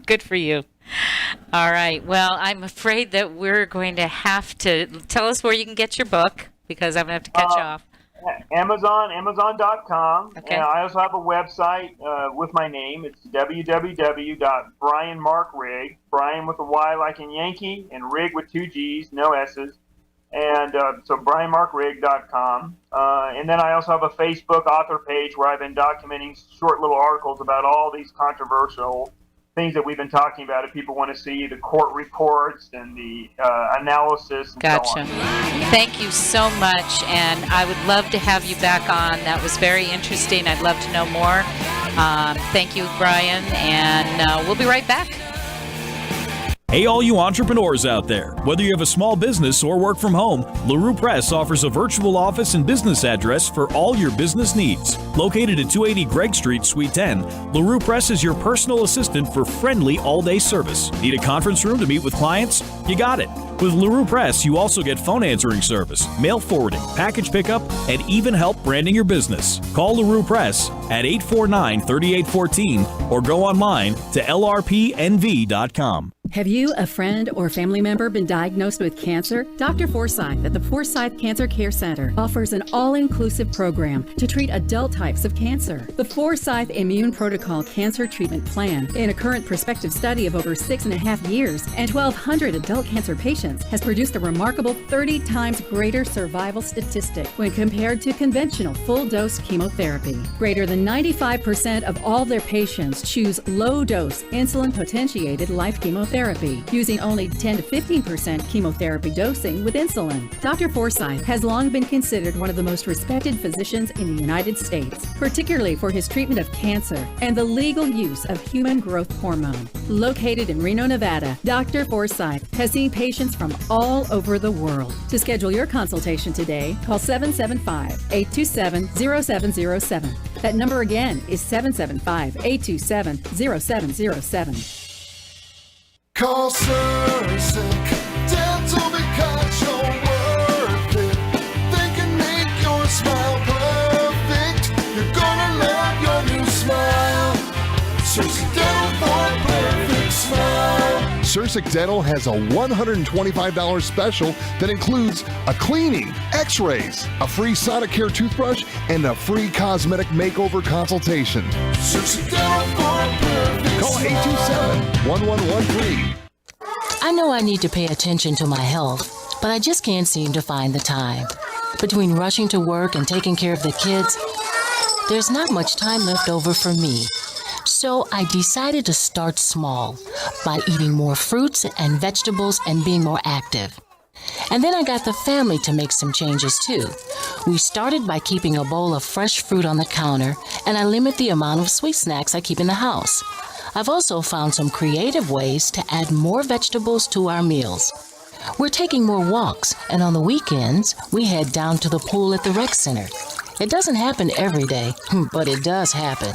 Good for you. All right. Well, I'm afraid that we're going to have to tell us where you can get your book, because I'm going to have to catch you off.
Amazon.com.
Okay.
And I also have a website with my name. It's www.brianmarkrig, Brian with a Y like in Yankee, and Rig with 2 G's, no S's. And so brianmarkrig.com. And then I also have a Facebook author page where I've been documenting short little articles about all these controversial things that we've been talking about. If people want to see the court reports and the analysis and so on.
Thank you so much. And I would love to have you back on. That was very interesting. I'd love to know more. Thank you, Brian. And we'll be right back.
Hey, all you entrepreneurs out there. Whether you have a small business or work from home, LeRue Press offers a virtual office and business address for all your business needs. Located at 280 Gregg Street, Suite 10, LeRue Press is your personal assistant for friendly all-day service. Need a conference room to meet with clients? You got it. With LeRue Press, you also get phone answering service, mail forwarding, package pickup, and even help branding your business. Call LeRue Press at 849-3814 or go online to lrpnv.com.
Have you, a friend, or family member been diagnosed with cancer? Dr. Forsyth at the Forsyth Cancer Care Center offers an all-inclusive program to treat adult types of cancer. The Forsyth Immune Protocol Cancer Treatment Plan, in a current prospective study of over 6.5 years and 1,200 adult cancer patients, has produced a remarkable 30 times greater survival statistic when compared to conventional full-dose chemotherapy. Greater than 95% of all their patients choose low-dose insulin-potentiated life chemotherapy, using only 10 to 15% chemotherapy dosing with insulin. Dr. Forsyth has long been considered one of the most respected physicians in the United States, particularly for his treatment of cancer and the legal use of human growth hormone. Located in Reno, Nevada, Dr. Forsyth has seen patients from all over the world. To schedule your consultation today, call 775-827-0707. That number again is 775-827-0707.
Call Sursic Dental because you're worth it. They can make your smile perfect. You're gonna love your new smile. Sursic Dental for a perfect smile. Sursic Dental has a $125 special that includes a cleaning, x-rays, a free Sonicare toothbrush, and a free cosmetic makeover consultation. Sursic Dental for a perfect Call 827-1113.
I know I need to pay attention to my health, but I just can't seem to find the time. Between rushing to work and taking care of the kids, there's not much time left over for me. So I decided to start small by eating more fruits and vegetables and being more active. And then I got the family to make some changes too. We started by keeping a bowl of fresh fruit on the counter, and I limit the amount of sweet snacks I keep in the house. I've also found some creative ways to add more vegetables to our meals. We're taking more walks, and on the weekends, we head down to the pool at the rec center. It doesn't happen every day, but it does happen.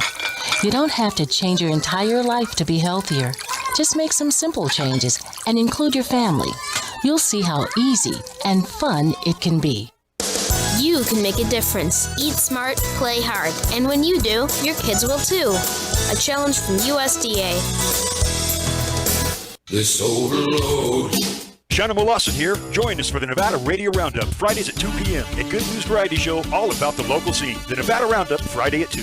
You don't have to change your entire life to be healthier. Just make some simple changes and include your family. You'll see how easy and fun it can be.
You can make a difference. Eat smart, play hard. And when you do, your kids will too. A challenge from USDA.
This overload. Shannon Lawson here. Join us for the Nevada Radio Roundup, Fridays at 2 p.m. A good news variety show all about the local scene. The Nevada Roundup, Friday at 2.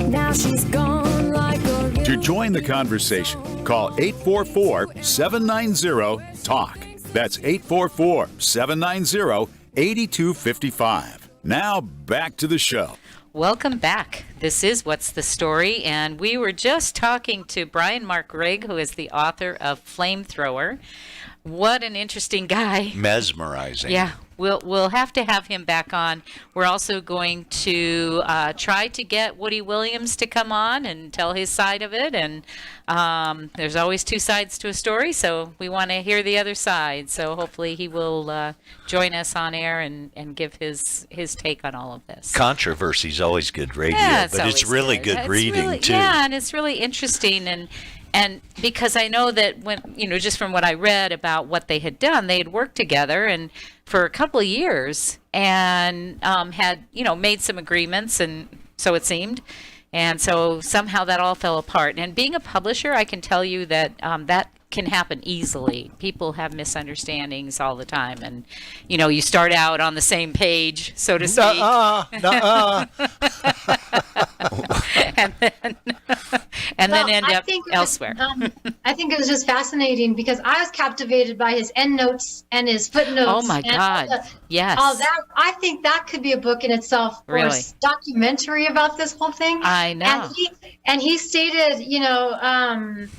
Now she's gone like a
To join the conversation, call 844-790-TALK. That's 844-790-8255. Now back to the show.
Welcome back. This is What's the Story, and we were just talking to Brian Mark Rigg, who is the author of Flamethrower. What an interesting guy.
Mesmerizing.
Yeah, we'll have to have him back on. We're also going to try to get Woody Williams to come on and tell his side of it. And there's always two sides to a story, so we want to hear the other side. So hopefully he will join us on air and give his take on all of this.
Controversy's always good radio,
Yeah,
but it's really good reading, too.
Yeah, and it's really interesting. And because I know that when, just from what I read about what they had done, they had worked together and for a couple of years and had, made some agreements, and so it seemed. And so somehow that all fell apart. And being a publisher, I can tell you that that can happen easily. People have misunderstandings all the time. And, you start out on the same page, so to speak. and then end up elsewhere.
I think it was just fascinating because I was captivated by his endnotes and his footnotes.
Oh my God! Yes.
All that. I think that could be a book in itself, or a documentary about this whole thing.
I know.
And he stated,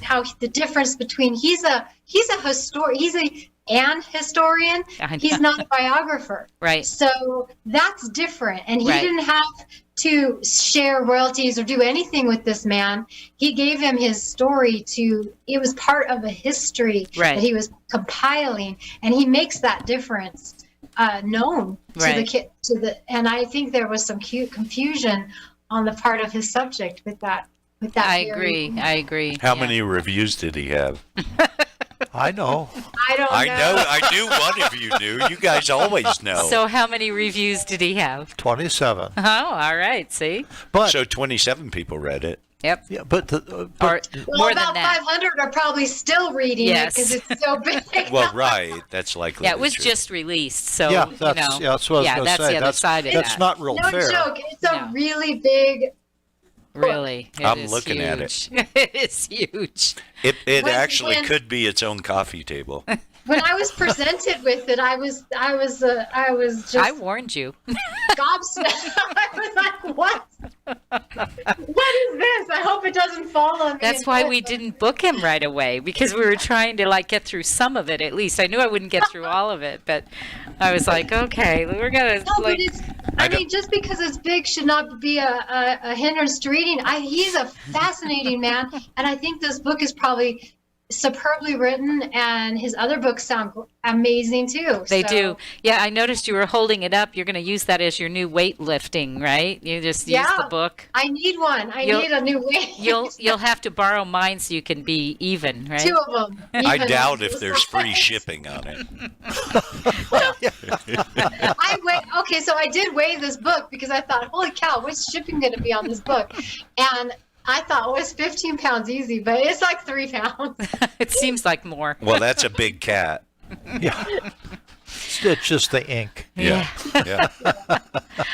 how the difference between he's an historian. He's not a biographer.
Right.
So that's different. And he didn't have to share royalties or do anything with this man. He gave him his story it was part of a history that he was compiling, and he makes that difference known to the kid. And I think there was some confusion on the part of his subject with that.
I agree.
How many reviews did he have?
I know.
I don't know.
I knew one of you knew. You guys always know.
So how many reviews did he have?
27.
Oh, all right. See?
So 27 people read it.
Yep.
Yeah, but
more
about
than that.
500 are probably still reading it because it's so big.
Well, right. That's likely.
Yeah, it was just released, so
that's what I was going to
that's
say.
the other side of
that's
that.
not real
no
fair.
joke. It's a really big.
Really,
I'm looking at it.
It is huge.
It actually could be its own coffee table.
When I was presented with it, I was just.
I warned you.
Gobsmacked. I was like, what? What is this? I hope it doesn't fall on me.
That's why we didn't book him right away, because we were trying to get through some of it at least. I knew I wouldn't get through all of it, but I was like, okay, we're gonna
but I mean, just because it's big should not be a hindrance to reading. He's a fascinating man, and I think this book is probably superbly written, and his other books sound amazing too.
They do. Yeah, I noticed you were holding it up. You're going to use that as your new weightlifting, right? You just use the book.
I need one. I need a new weight.
You'll have to borrow mine so you can be even, right?
2 of them.
I doubt if there's free shipping on it.
Okay, so I did weigh this book because I thought, holy cow, what's shipping going to be on this book? And I thought it was 15 pounds easy, but it's like 3 pounds.
It seems like more.
Well, that's a big cat.
Yeah. It's just the ink.
Yeah.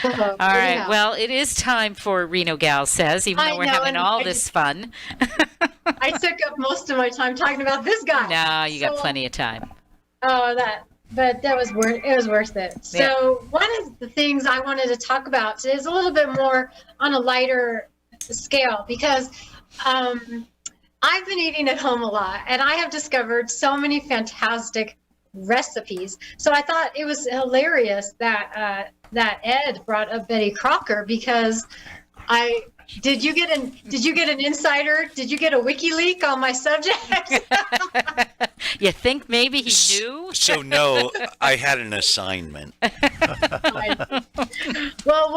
All right. Well, it is time for Reno Gal Says, even though we're having all this fun.
I took up most of my time talking about this guy.
No, you got plenty of time.
Oh, that. but that was worth it. Was worth it. So one of the things I wanted to talk about today is a little bit more on a lighter scale because I've been eating at home a lot, and I have discovered so many fantastic recipes. So I thought it was hilarious that Ed brought up Betty Crocker because did you get an insider? Did you get a WikiLeaks on my subject?
You think maybe he knew?
So no, I had an assignment.
Well,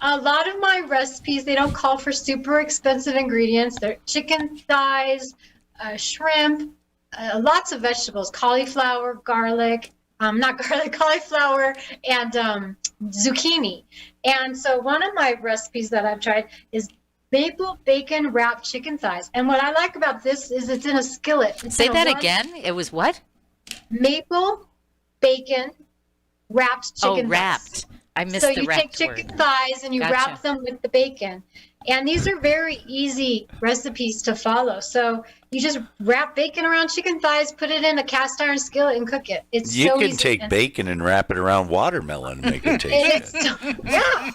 a lot of my recipes, they don't call for super expensive ingredients. They're chicken thighs, shrimp, lots of vegetables, cauliflower, garlic, cauliflower, and zucchini. And so one of my recipes that I've tried is maple bacon wrapped chicken thighs. And what I like about this is it's in a skillet.
Say that again. It was what?
Maple bacon wrapped chicken thighs.
Oh, wrapped. I missed
so
the
you take chicken thighs and you wrap them with the bacon. And these are very easy recipes to follow. So you just wrap bacon around chicken thighs, put it in a cast iron skillet, and cook it. It's
you
so
can
easy.
take bacon and wrap it around watermelon and make it taste good.
Yeah.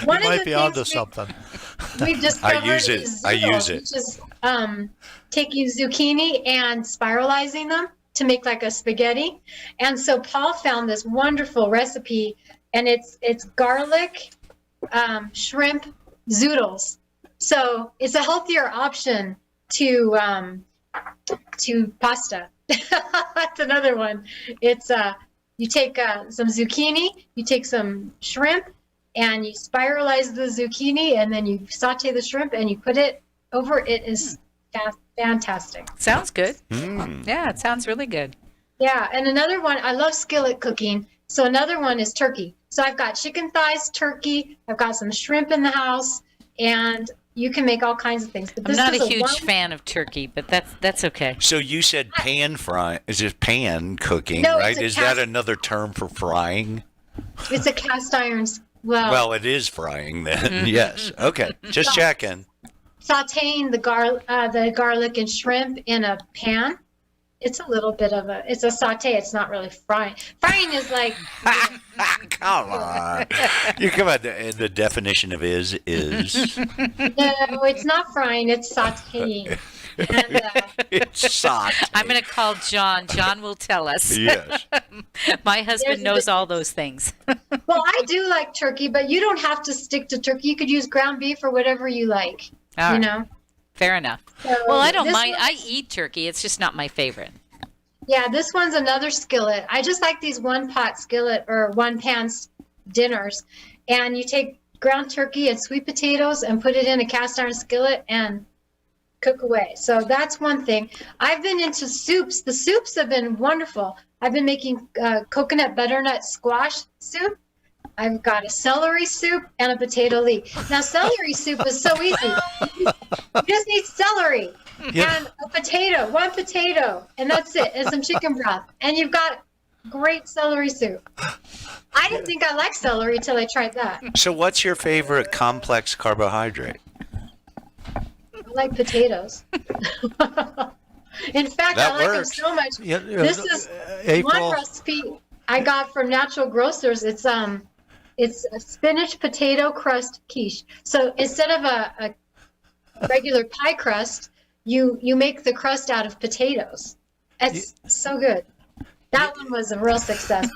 You might be onto something.
We've discovered
I use it.
Which is taking zucchini and spiralizing them to make like a spaghetti. And so Paul found this wonderful recipe, and it's garlic, shrimp zoodles. So it's a healthier option to pasta. That's another one. It's you take some zucchini, you take some shrimp, and you spiralize the zucchini, and then you saute the shrimp, and you put it over. It is fantastic.
Sounds good. Yeah, it sounds really good.
Yeah, and another one, I love skillet cooking. So another one is turkey. So I've got chicken thighs, turkey, I've got some shrimp in the house, and you can make all kinds of things. But
I'm not a huge fan of turkey, but that's okay.
So you said pan frying. Is it pan cooking,
No,
right?
it's
Is that another term for frying?
It's a cast iron.
Well, it is frying then. Yes. Okay. Just checking.
Sauteing the garlic and shrimp in a pan. It's a little bit of it's a saute. It's not really frying. Frying is like.
Come on. You come on. The definition of is.
No, it's not frying. It's sauteing. And,
it's sauteing.
I'm going to call John. John will tell us.
Yes.
My husband knows all those things.
Well, I do like turkey, but you don't have to stick to turkey. You could use ground beef or whatever you like.
All
you
right.
know.
Fair enough.
So
well, I don't mind. I eat turkey. It's just not my favorite.
Yeah, this one's another skillet. I just like these one-pot skillet or one-pan dinners. And you take ground turkey and sweet potatoes and put it in a cast iron skillet and cook away. So that's one thing. I've been into soups. The soups have been wonderful. I've been making coconut butternut squash soup. I've got a celery soup and a potato leek. Now, celery soup is so easy. You just need celery and a potato, one potato, and that's it, and some chicken broth. And you've got great celery soup. I didn't think I liked celery till I tried that.
So what's your favorite complex carbohydrate?
I like potatoes. In fact,
That
I like
works.
them so much. This is
April.
one recipe I got from Natural Grocers. It's a spinach potato crust quiche. So instead of a regular pie crust, you make the crust out of potatoes. It's so good. That one was a real success.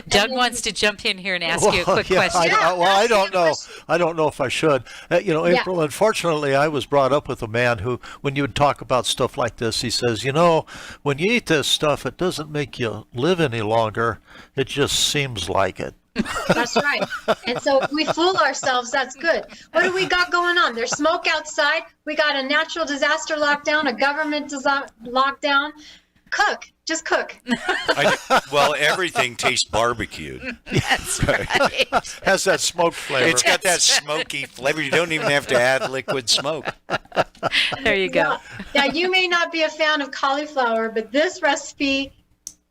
Doug wants to jump in here and ask you a quick question.
I don't know. I don't know if I should. April, unfortunately, I was brought up with a man who, when you would talk about stuff like this, he says, when you eat this stuff, it doesn't make you live any longer. It just seems like it.
That's right. And so if we fool ourselves, that's good. What do we got going on? There's smoke outside. We got a natural disaster lockdown, a government lockdown. Cook. Just cook.
Well, everything tastes barbecued.
That's right.
Has that smoke flavor.
It's got that smoky flavor. You don't even have to add liquid smoke.
There you go.
Now, you may not be a fan of cauliflower, but this recipe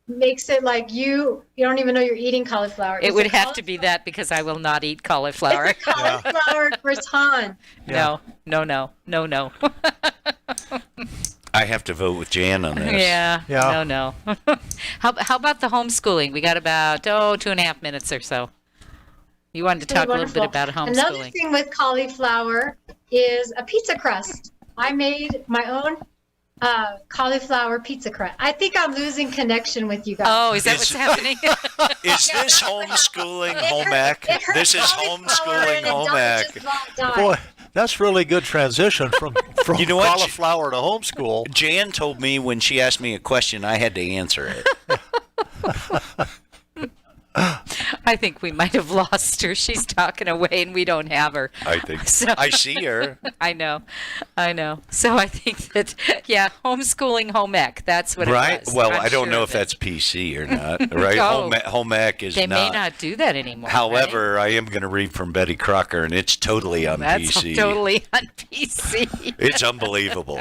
makes it like you don't even know you're eating cauliflower.
It would have to be that because I will not eat cauliflower.
It's a cauliflower gratin.
No.
I have to vote with Jan on this.
Yeah. No. How about the homeschooling? We got about 2.5 minutes or so. You wanted to talk a little bit about homeschooling.
Another thing with cauliflower is a pizza crust. I made my own cauliflower pizza crust. I think I'm losing connection with you guys.
Oh, is that what's happening?
Is this homeschooling home ec? This is homeschooling home ec.
Boy, that's really good transition from
You know what?
cauliflower to homeschool.
Jan told me when she asked me a question, I had to answer it.
I think we might have lost her. She's talking away and we don't have her.
I think. I see her.
I know. So I think that, homeschooling home ec, that's what
right?
it was.
Well,
I'm
I don't
sure
know if that's PC or not, right? Home ec is
they
not.
They may not do that anymore.
However, I am going to read from Betty Crocker, and it's totally on
that's
PC.
That's totally on PC.
It's unbelievable.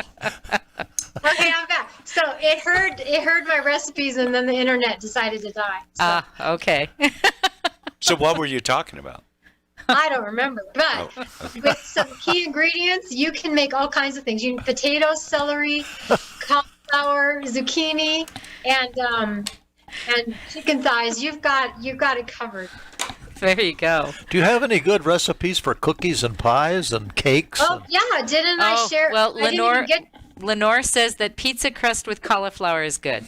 Okay, I'm back. So it heard my recipes, and then the internet decided to die. So.
Okay.
So what were you talking about?
I don't remember, but with some key ingredients, you can make all kinds of things. You can potatoes, celery, cauliflower, zucchini, and chicken thighs. You've got it covered.
There you go.
Do you have any good recipes for cookies and pies and cakes?
Didn't I share?
Well, Lenore says that pizza crust with cauliflower is good.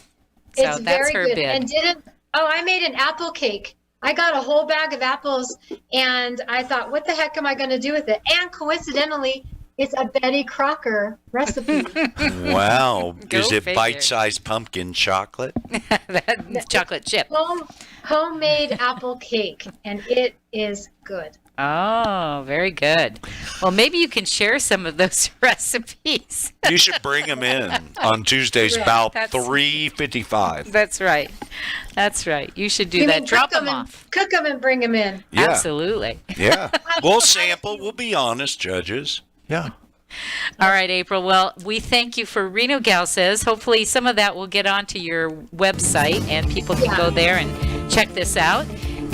So
it's
that's
very
her
good.
bid.
And I made an apple cake. I got a whole bag of apples, and I thought, what the heck am I going to do with it? And coincidentally, it's a Betty Crocker recipe.
Wow. Is it bite-sized pumpkin chocolate?
Chocolate chip.
Homemade apple cake, and it is good.
Oh, very good. Well, maybe you can share some of those recipes.
You should bring them in on Tuesdays about 3:55.
That's right. You should do that. Drop them off.
Cook them and bring them in.
Yeah.
Absolutely.
Yeah. We'll sample. We'll be honest, judges.
Yeah.
All right, April. Well, we thank you for Reno Gal Says. Hopefully some of that will get onto your website and people can go there and check this out.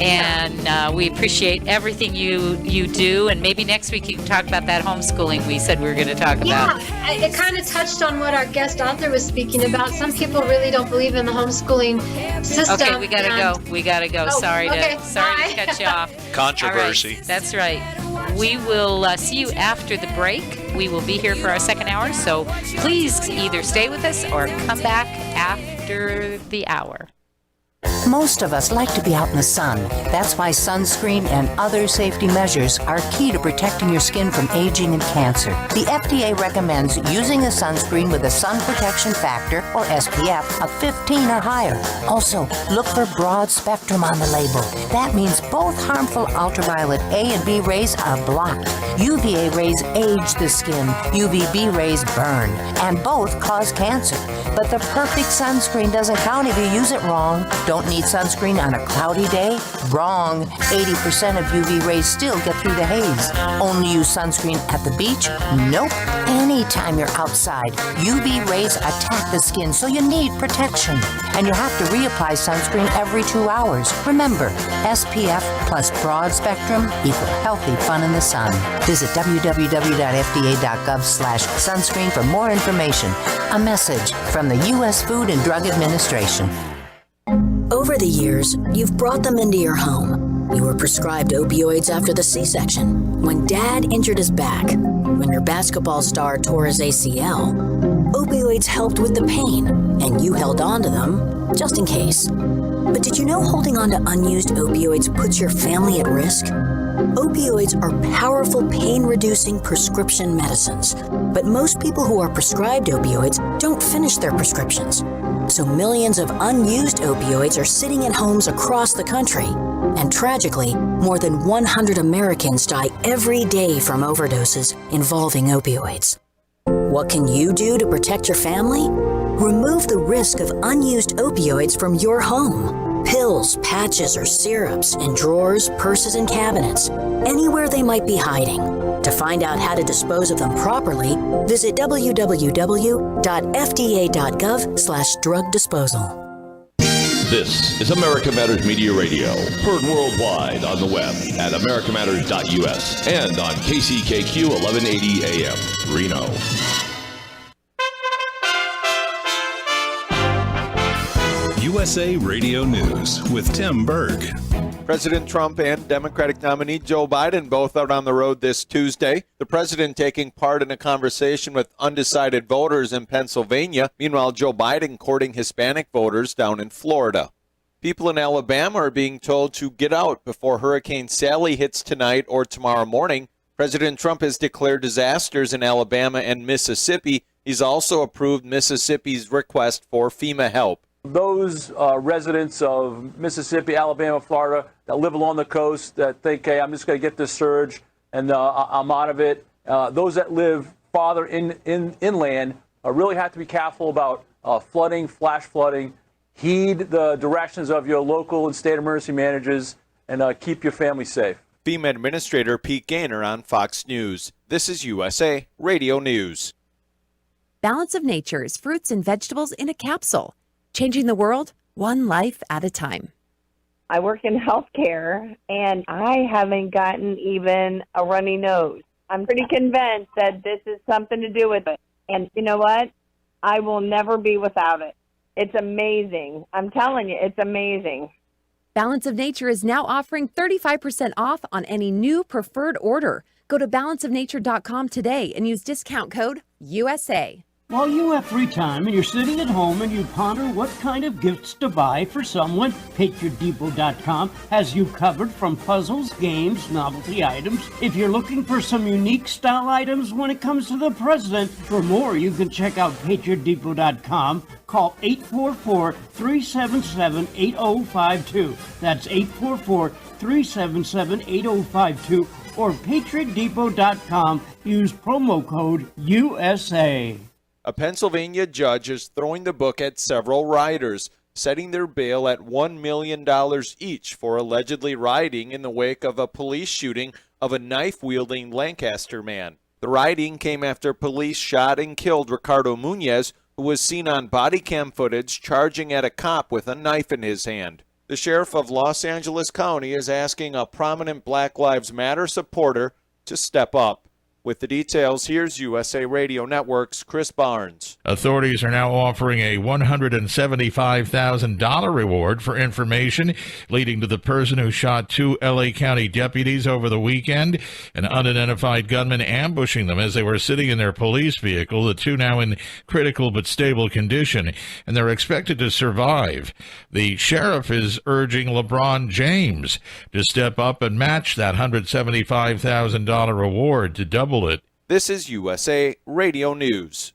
And we appreciate everything you do. And maybe next week you can talk about that homeschooling we said we were going to talk about.
Yeah, it kind of touched on what our guest author was speaking about. Some people really don't believe in the homeschooling system.
Okay, we gotta go. Sorry to cut you off.
Controversy.
All right, that's right. We will see you after the break. We will be here for our second hour. So please either stay with us or come back after the hour.
Most of us like to be out in the sun. That's why sunscreen and other safety measures are key to protecting your skin from aging and cancer. The FDA recommends using a sunscreen with a sun protection factor, or SPF, of 15 or higher. Also, look for broad spectrum on the label. That means both harmful ultraviolet A and B rays are blocked. UVA rays age the skin, UVB rays burn, and both cause cancer. But the perfect sunscreen doesn't count if you use it wrong. Don't need sunscreen on a cloudy day? Wrong. 80% of UV rays still get through the haze. Only use sunscreen at the beach? Nope. Anytime you're outside, UV rays attack the skin, so you need protection. And you have to reapply sunscreen every 2 hours. Remember, SPF plus broad spectrum equal healthy fun in the sun. Visit www.fda.gov/sunscreen for more information. A message from the U.S. Food and Drug Administration.
Over the years, you've brought them into your home. You were prescribed opioids after the C-section, when Dad injured his back, when your basketball star tore his ACL. Opioids helped with the pain, and you held on to them just in case. But did you know holding on to unused opioids puts your family at risk? Opioids are powerful pain-reducing prescription medicines, but most people who are prescribed opioids don't finish their prescriptions. So millions of unused opioids are sitting in homes across the country. And tragically, more than 100 Americans die every day from overdoses involving opioids. What can you do to protect your family? Remove the risk of unused opioids from your home. Pills, patches, or syrups in drawers, purses, and cabinets, anywhere they might be hiding. To find out how to dispose of them properly, visit www.fda.gov/drug disposal.
This is America Matters Media Radio, heard worldwide on the web at americamatters.us and on KCKQ 1180 AM, Reno.
USA Radio News with Tim Berg.
President Trump and Democratic nominee Joe Biden both out on the road this Tuesday. The president taking part in a conversation with undecided voters in Pennsylvania. Meanwhile, Joe Biden courting Hispanic voters down in Florida. People in Alabama are being told to get out before Hurricane Sally hits tonight or tomorrow morning. President Trump has declared disasters in Alabama and Mississippi. He's also approved Mississippi's request for FEMA help.
Those residents of Mississippi, Alabama, Florida that live along the coast that think, hey, I'm just going to get this surge and I'm out of it. Those that live farther inland really have to be careful about flooding, flash flooding. Heed the directions of your local and state emergency managers and keep your family safe.
FEMA Administrator Pete Gaynor on Fox News. This is USA Radio News.
Balance of Nature's fruits and vegetables in a capsule. Changing the world, one life at a time.
I work in healthcare, and I haven't gotten even a runny nose. I'm pretty convinced that this is something to do with it. And you know what? I will never be without it. It's amazing. I'm telling you, it's amazing.
Balance of Nature is now offering 35% off on any new preferred order. Go to balanceofnature.com today and use discount code USA.
While you have free time and you're sitting at home and you ponder what kind of gifts to buy for someone, PatriotDepot.com has you covered from puzzles, games, novelty items. If you're looking for some unique style items when it comes to the president, for more you can check out PatriotDepot.com. Call 844-377-8052. That's 844-377-8052 or PatriotDepot.com. Use promo code USA.
A Pennsylvania judge is throwing the book at several rioters, setting their bail at $1 million each for allegedly rioting in the wake of a police shooting of a knife-wielding Lancaster man. The rioting came after police shot and killed Ricardo Munoz, who was seen on body cam footage charging at a cop with a knife in his hand. The sheriff of Los Angeles County is asking a prominent Black Lives Matter supporter to step up. With the details, here's USA Radio Network's Chris Barnes.
Authorities are now offering a $175,000 reward for information leading to the person who shot two L.A. County deputies over the weekend. An unidentified gunman ambushing them as they were sitting in their police vehicle, the two now in critical but stable condition, and they're expected to survive. The sheriff is urging LeBron James to step up and match that $175,000 reward to double it.
This is USA Radio News.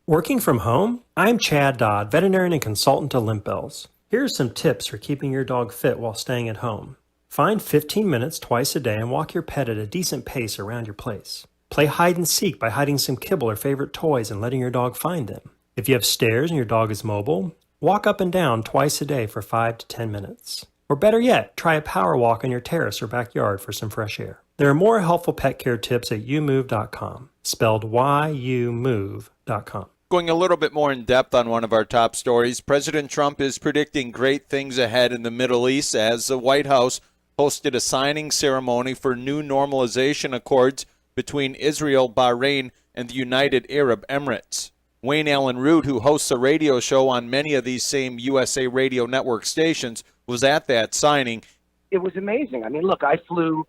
Working from home? I'm Chad Dodd, veterinarian and consultant to Limp Bells. Here are some tips for keeping your dog fit while staying at home. Find 15 minutes twice a day and walk your pet at a decent pace around your place. Play hide and seek by hiding some kibble or favorite toys and letting your dog find them. If you have stairs and your dog is mobile, walk up and down twice a day for 5 to 10 minutes. Or better yet, try a power walk on your terrace or backyard for some fresh air. There are more helpful pet care tips at youmove.com, spelled YOUMove.com.
Going a little bit more in depth on one of our top stories, President Trump is predicting great things ahead in the Middle East as the White House hosted a signing ceremony for new normalization accords between Israel, Bahrain, and the United Arab Emirates. Wayne Allen Root, who hosts a radio show on many of these same USA Radio Network stations, was at that signing.
It was amazing. I mean, look, I flew.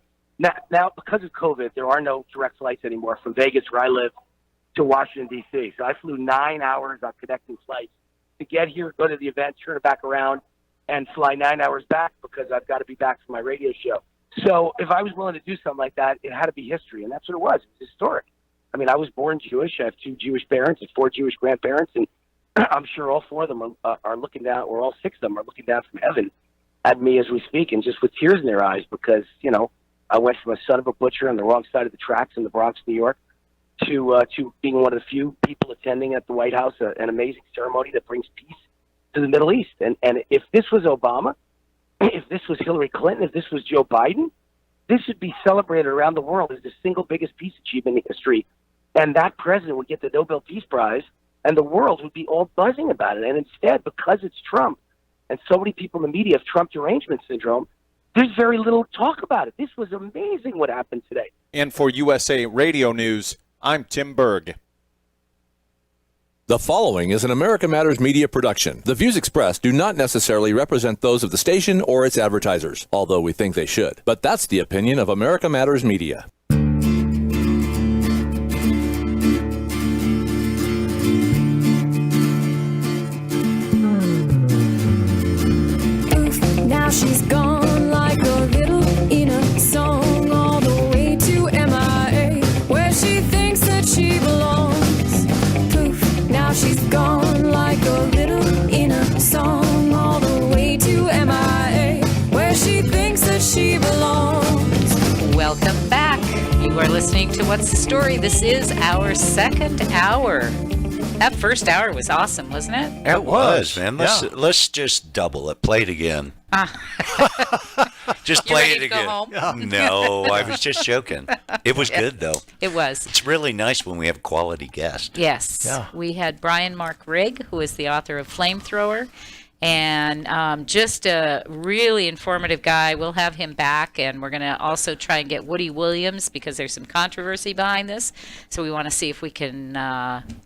Now, because of COVID, there are no direct flights anymore from Vegas, where I live, to Washington, D.C. So I flew 9 hours on connecting flights to get here, go to the event, turn it back around, and fly 9 hours back because I've got to be back for my radio show. So if I was willing to do something like that, it had to be history, and that's what it was. It's historic. I mean, I was born Jewish. I have 2 Jewish parents and 4 Jewish grandparents, and I'm sure all 4 of them are looking down, or all 6 of them are looking down from heaven at me as we speak, and just with tears in their eyes because, you know, I went from a son of a butcher on the wrong side of the tracks in the Bronx, New York, to being one of the few people attending at the White House an amazing ceremony that brings peace to the Middle East. And if this was Obama, if this was Hillary Clinton, if this was Joe Biden, this would be celebrated around the world as the single biggest peace achievement in history. And that president would get the Nobel Peace Prize, and the world would be all buzzing about it. And instead, because it's Trump, and so many people in the media have Trump derangement syndrome, there's very little talk about it. This was amazing what happened today.
And for USA Radio News, I'm Tim Berg.
The following is an America Matters Media production. The views expressed do not necessarily represent those of the station or its advertisers, although we think they should. But that's the opinion of America Matters Media.
Now she's gone like a little in a song all the way to MIA, where she thinks that she belongs. Poof, now she's gone like a little in a song all the way to MIA, where she thinks that she belongs.
Welcome back. You are listening to What's the Story? This is our second hour. That first hour was awesome, wasn't it?
It was, man. Let's just double it. Play it again. Just play it again.
Go home?
No, I was just joking. It was good, though.
It was.
It's really nice when we have quality guests.
Yes.
Yeah.
We had Brian Mark Rigg, who is the author of Flamethrower, and just a really informative guy. We'll have him back, and we're going to also try and get Woody Williams because there's some controversy behind this. So we want to see if we can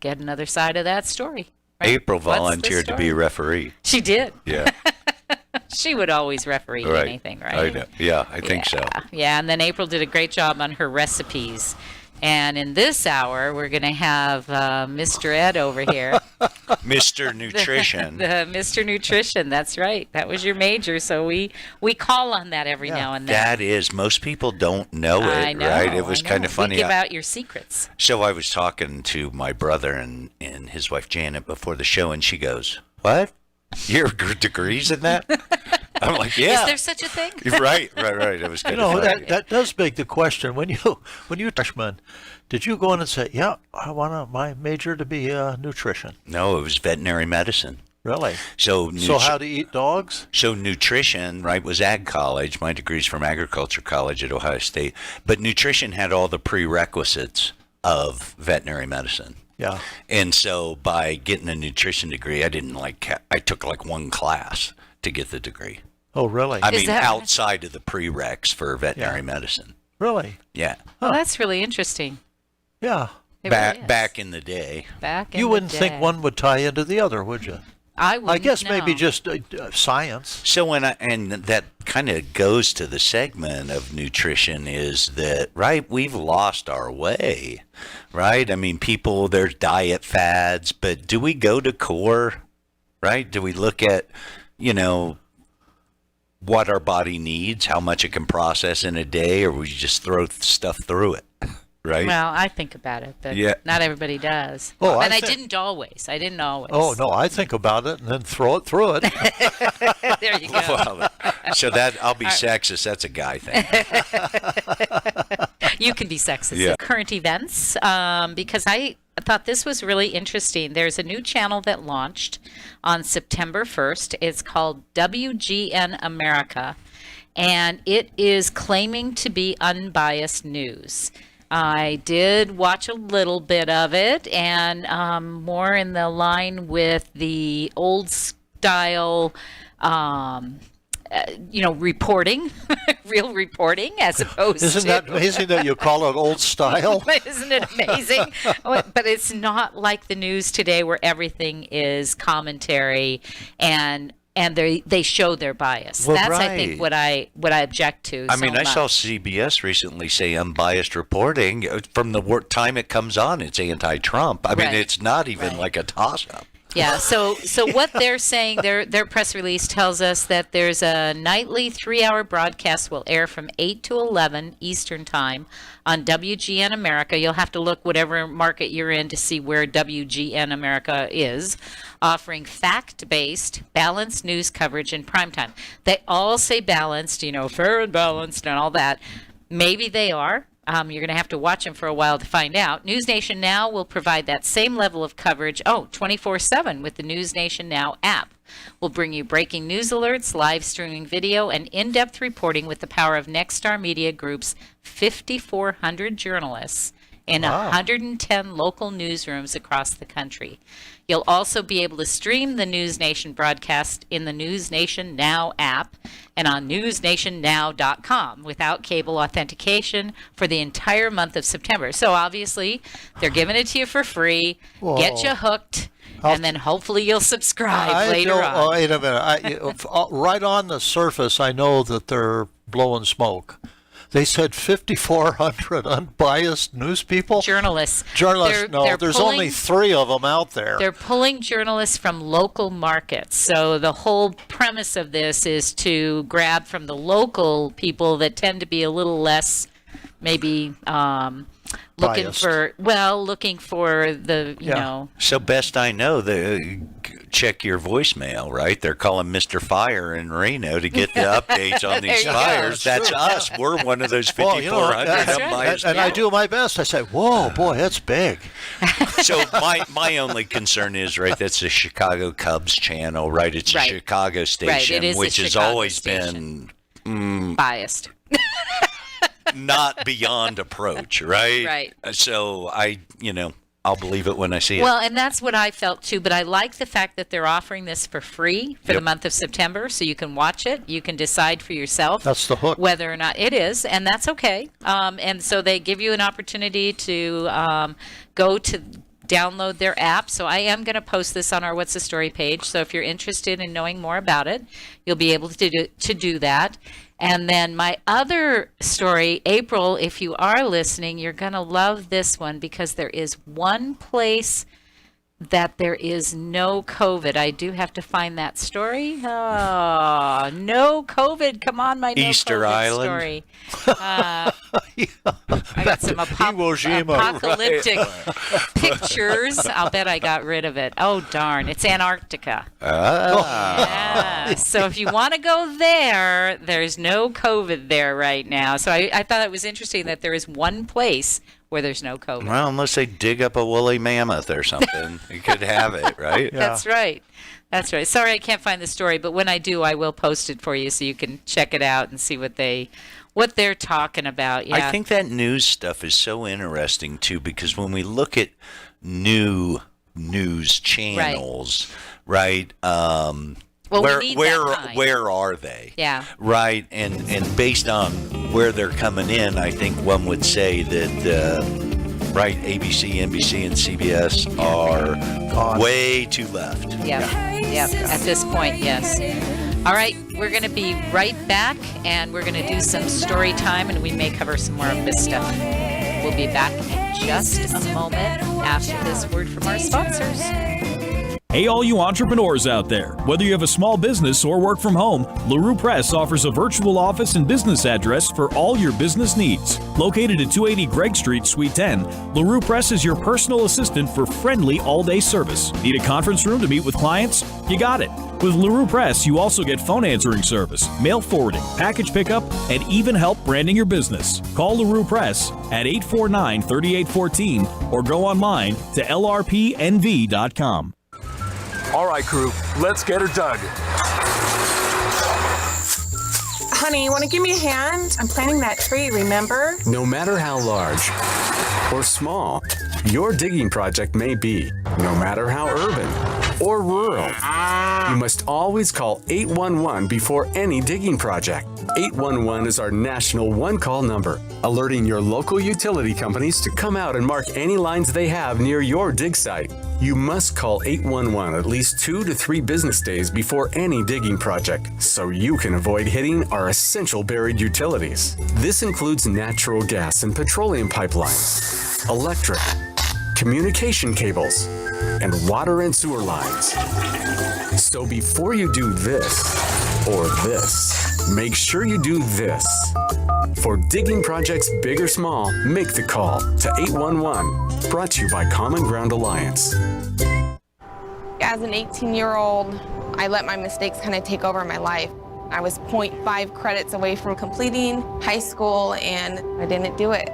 get another side of that story. Right?
April volunteered to be a referee.
She did.
Yeah.
She would always referee anything, right?
I know. Yeah, I think so.
Yeah, and then April did a great job on her recipes. And in this hour, we're going to have Mr. Ed over here.
Mr. Nutrition.
The Mr. Nutrition, that's right. That was your major, so we call on that every now and then.
That is. Most people don't know it,
I know,
right? It was kind of funny.
We give out your secrets.
So I was talking to my brother and his wife Janet before the show, and she goes, "What? Your degrees in that?" I'm like, "Yeah."
Is there such a thing?
Right. It was kind of funny.
that does beg the question. When you freshman, did you go in and say, "Yeah, I want my major to be nutrition"?
No, it was veterinary medicine.
Really?
So
how to eat dogs?
So nutrition, right, was ag college. My degree's from agriculture college at Ohio State. But nutrition had all the prerequisites of veterinary medicine.
Yeah.
And so by getting a nutrition degree, I took like one class to get the degree.
Oh, really?
I mean, outside of the prereqs for veterinary medicine.
Really?
Yeah.
Well, that's really interesting.
Yeah.
Back in the day.
You wouldn't think one would tie into the other, would you?
I
guess maybe just science.
So and that kind of goes to the segment of nutrition is that, right, we've lost our way, right? I mean, there's diet fads, but do we go to core, right? Do we look at, what our body needs, how much it can process in a day, or we just throw stuff through it? Right?
Well, I think about it, but not everybody does.
Oh,
and I didn't always.
Oh, no, I think about it and then throw it through it.
There you go.
Well, so I'll be sexist. That's a guy thing.
You can be sexist.
Yeah.
Current events, because I thought this was really interesting. There's a new channel that launched on September 1st. It's called WGN America, and it is claiming to be unbiased news. I did watch a little bit of it, and more in the line with the old style, reporting, real reporting, as opposed to...
Isn't that amazing that you call it old style?
Isn't it amazing? But it's not like the news today where everything is commentary and they show their bias.
Well,
that's
right.
I think what I object to.
I mean, I saw CBS recently say unbiased reporting from the time it comes on. It's anti-Trump. I mean, it's not even like a toss-up.
Yeah. So what they're saying, their press release tells us that there's a nightly 3-hour broadcast will air from 8 to 11 Eastern Time on WGN America. You'll have to look whatever market you're in to see where WGN America is, offering fact-based, balanced news coverage in primetime. They all say balanced, fair and balanced and all that. Maybe they are. You're going to have to watch them for a while to find out. News Nation Now will provide that same level of coverage, 24/7 with the News Nation Now app. We'll bring you breaking news alerts, live streaming video, and in-depth reporting with the power of Nexstar Media Group's 5,400 journalists in 110 local newsrooms across the country. You'll also be able to stream the News Nation broadcast in the News Nation Now app and on newsnationnow.com without cable authentication for the entire month of September. So obviously, they're giving it to you for free, get you hooked, and then hopefully you'll subscribe later on.
Wait a minute. Right on the surface, I know that they're blowing smoke. They said 5,400 unbiased news people?
Journalists.
No, there's only 3 of them out there.
They're pulling journalists from local markets. So the whole premise of this is to grab from the local people that tend to be a little less maybe looking
Biased.
looking for the, you know.
So best I know, check your voicemail, right? They're calling Mr. Fire in Reno to get the updates on these fires. That's us. We're one of those 5,400 unbiased.
And I do my best. I say, whoa, boy, that's big.
So my only concern is, right, that's the Chicago Cubs channel, right? It's a Chicago station,
it is
which has always been
biased.
Not beyond approach, right?
Right.
So I'll believe it when I see it.
Well, and that's what I felt too, but I like the fact that they're offering this for free for the month of September, so you can watch it. You can decide for yourself.
That's the hook.
Whether or not it is, and that's okay. And so they give you an opportunity to go to download their app. So I am going to post this on our What's the Story page. So if you're interested in knowing more about it, you'll be able to do that. And then my other story, April, if you are listening, you're going to love this one because there is one place that there is no COVID. I do have to find that story. Oh, no COVID. Come on, my
Easter
no COVID
Island.
Story. I got some apocalyptic pictures. I'll bet I got rid of it. Oh, darn. It's Antarctica. Yeah. So if you want to go there, there's no COVID there right now. So I thought it was interesting that there is one place where there's no COVID.
Well, unless they dig up a woolly mammoth or something, you could have it, right?
That's right. That's right. Sorry, I can't find the story, but when I do, I will post it for you so you can check it out and see what they're talking about. Yeah.
I think that news stuff is so interesting too, because when we look at new news channels, right? Where are they?
Yeah.
Right, and based on where they're coming in, I think one would say that right, ABC, NBC, and CBS are way too left.
Yep. At this point, yes. All right, we're going to be right back, and we're going to do some story time, and we may cover some more of this stuff. We'll be back in just a moment after this word from our sponsors.
Hey, all you entrepreneurs out there. Whether you have a small business or work from home, LeRue Press offers a virtual office and business address for all your business needs. Located at 280 Gregg Street, Suite 10, LeRue Press is your personal assistant for friendly all-day service. Need a conference room to meet with clients? You got it. With LeRue Press, you also get phone answering service, mail forwarding, package pickup, and even help branding your business. Call LeRue Press at 849-3814 or go online to lrpnv.com.
All right, crew, let's get her dug.
Honey, you want to give me a hand? I'm planting that tree, remember?
No matter how large or small your digging project may be, no matter how urban or rural, you must always call 811 before any digging project. 811 is our national one-call number, alerting your local utility companies to come out and mark any lines they have near your dig site. You must call 811 at least 2 to 3 business days before any digging project, so you can avoid hitting our essential buried utilities. This includes natural gas and petroleum pipelines, electric, communication cables, and water and sewer lines. So before you do this or this, make sure you do this. For digging projects big or small, make the call to 811. Brought to you by Common Ground Alliance.
As an 18-year-old, I let my mistakes kind of take over my life. I was 0.5 credits away from completing high school, and I didn't do it.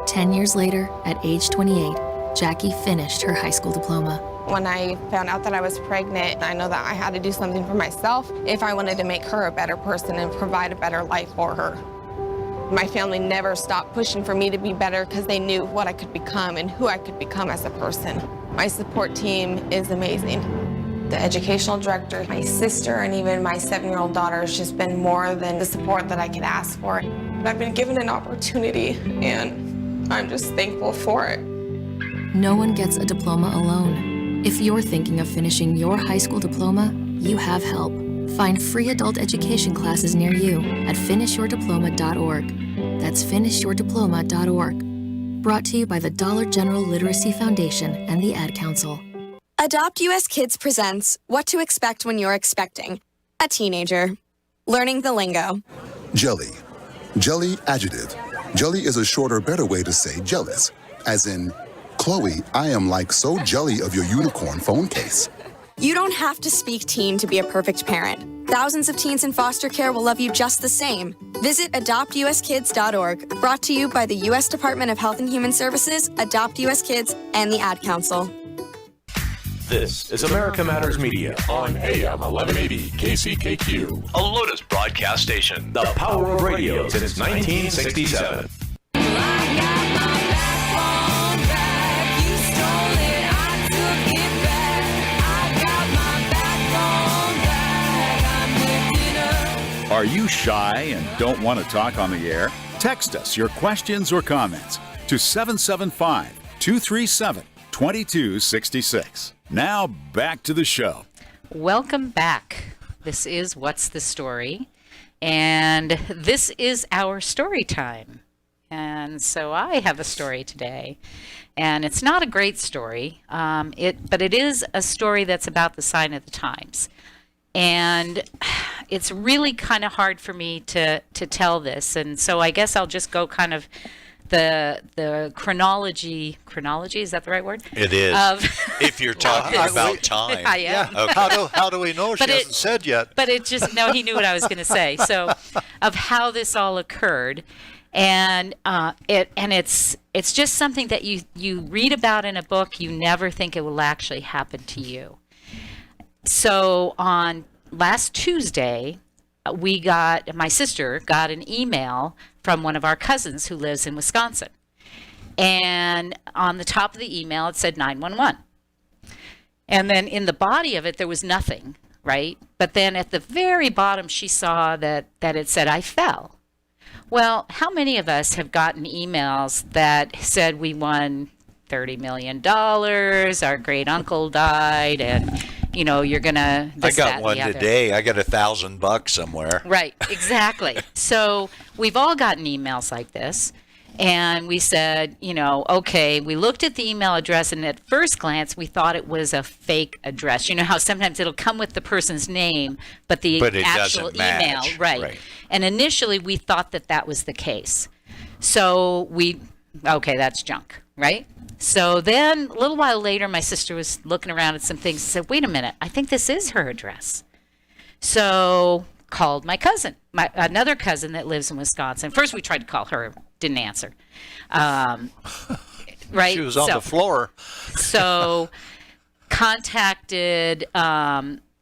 10 years later, at age 28, Jackie finished her high school diploma.
When I found out that I was pregnant, I know that I had to do something for myself if I wanted to make her a better person and provide a better life for her. My family never stopped pushing for me to be better because they knew what I could become and who I could become as a person. My support team is amazing. The educational director, my sister, and even my 7-year-old daughter has just been more than the support that I could ask for. I've been given an opportunity, and I'm just thankful for it.
No one gets a diploma alone. If you're thinking of finishing your high school diploma, you have help. Find free adult education classes near you at finishyourdiploma.org. That's finishyourdiploma.org. Brought to you by the Dollar General Literacy Foundation and the Ad Council.
Adopt US Kids presents What to Expect When You're Expecting a Teenager. Learning the lingo.
Jelly. Jelly adjective. Jelly is a shorter, better way to say jealous. As in, Chloe, I am like so jelly of your unicorn phone case.
You don't have to speak teen to be a perfect parent. Thousands of teens in foster care will love you just the same. Visit adoptuskids.org. Brought to you by the U.S. Department of Health and Human Services, Adopt US Kids, and the Ad Council.
This is America Matters Media on AM 1180 KCKQ, a Lotus broadcast station. The power of radio since 1967.
Are you shy and don't want to talk on the air? Text us your questions or comments to 775-237-2266. Now back to the show.
Welcome back. This is What's the Story? And this is our story time. And so I have a story today. And it's not a great story, but it is a story that's about the sign of the times. And it's really kind of hard for me to tell this. And so I guess I'll just go kind of the chronology, is that the right word?
It is. If you're talking about time.
I am.
Yeah.
Okay. How do we know? She hasn't said yet.
But it just, no, he knew what I was going to say. So of how this all occurred. And it's just something that you read about in a book, you never think it will actually happen to you. So on last Tuesday, my sister got an email from one of our cousins who lives in Wisconsin. And on the top of the email, it said 911. And then in the body of it, there was nothing, right? But then at the very bottom, she saw that it said, I fell. Well, how many of us have gotten emails that said we won $30 million, our great uncle died, and you're gonna
I got one today. I got $1,000 somewhere.
Right, exactly. So we've all gotten emails like this, and we said, okay, we looked at the email address, and at first glance we thought it was a fake address. You know how sometimes it'll come with the person's name, but it actual
doesn't match.
email, right. And initially we thought that was the case. So okay, that's junk, right? So then a little while later, my sister was looking around at some things and said, wait a minute, I think this is her address. So called my cousin, another cousin that lives in Wisconsin. First we tried to call her, didn't answer. Right?
She was on the floor.
So contacted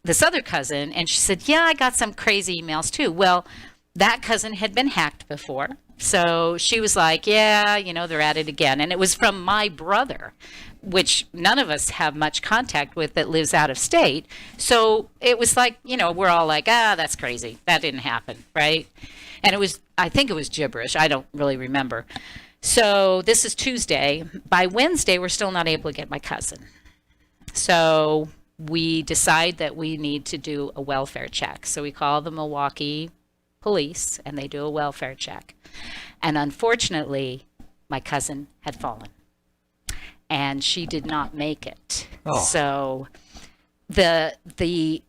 this other cousin, and she said, yeah, I got some crazy emails too. Well, that cousin had been hacked before. So she was like, yeah, they're at it again. And it was from my brother, which none of us have much contact with, that lives out of state. So it was like, we're all like, that's crazy. That didn't happen, right? And I think it was gibberish. I don't really remember. So this is Tuesday. By Wednesday, we're still not able to get my cousin. So we decide that we need to do a welfare check. So we call the Milwaukee police, and they do a welfare check. And unfortunately, my cousin had fallen, and she did not make it. Oh. So the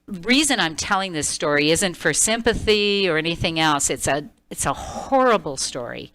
reason I'm telling this story isn't for sympathy or anything else. It's a horrible story,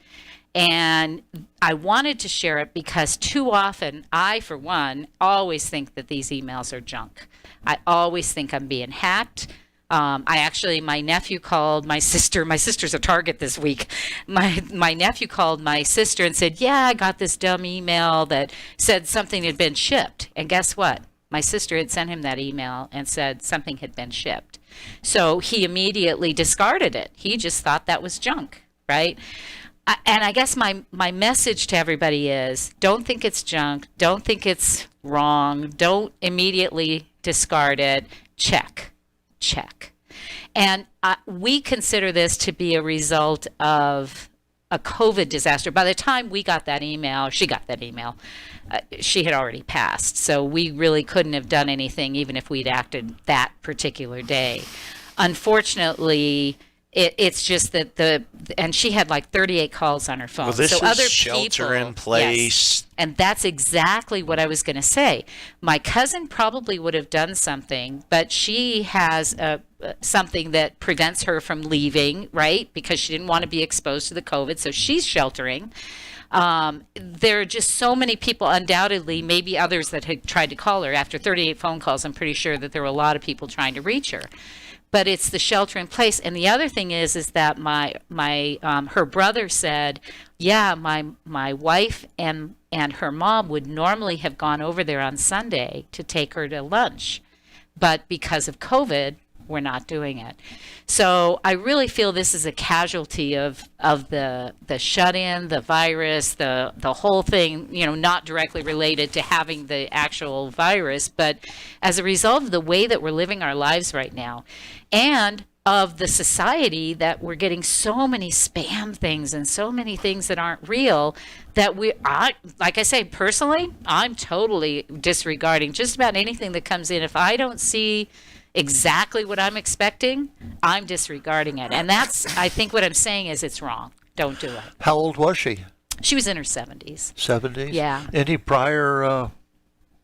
and I wanted to share it because too often I, for one, always think that these emails are junk. I always think I'm being hacked. My nephew called my sister. My sister's a target this week. My nephew called my sister and said, yeah, I got this dumb email that said something had been shipped. And guess what? My sister had sent him that email and said something had been shipped. So he immediately discarded it. He just thought that was junk, right? and I guess my message to everybody is, don't think it's junk. Don't think it's wrong. Don't immediately discard it. Check. And we consider this to be a result of a COVID disaster. By the time we got that email, she got that email, she had already passed. So we really couldn't have done anything even if we'd acted that particular day. Unfortunately, it's just that and she had like 38 calls on her phone.
Well, this
so
is
other
shelter
people,
in place.
Yes, and that's exactly what I was going to say. My cousin probably would have done something, but she has something that prevents her from leaving, right? Because she didn't want to be exposed to the COVID, so she's sheltering. There are just so many people, undoubtedly, maybe others that had tried to call her. After 38 phone calls, I'm pretty sure that there were a lot of people trying to reach her. But it's the shelter in place. And the other thing is that her brother said, yeah, my wife and her mom would normally have gone over there on Sunday to take her to lunch. But because of COVID, we're not doing it. So I really feel this is a casualty of the shut-in, the virus, the whole thing, not directly related to having the actual virus, but as a result of the way that we're living our lives right now, and of the society that we're getting so many spam things and so many things that aren't real, that like I say, personally, I'm totally disregarding just about anything that comes in. If I don't see exactly what I'm expecting, I'm disregarding it. And that's, I think what I'm saying is it's wrong. Don't do it.
How old was she?
She was in her 70s.
70s?
Yeah.
Any prior,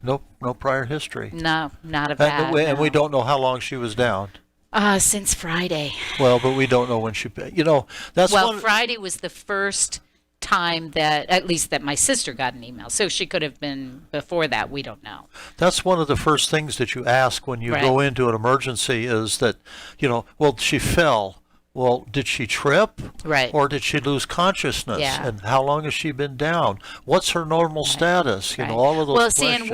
no prior history?
No, not of that.
And we don't know how long she was down.
Since Friday.
Well, but we don't know when she, that's
Friday was the first time that, at least that my sister got an email. So she could have been before that. We don't know.
That's one of the first things that you ask when you go into an emergency is that, well, she fell. Well, did she trip?
Right.
Or did she lose consciousness?
Yeah.
And how long has she been down? What's her normal status? All of those
Well,
questions.
see, and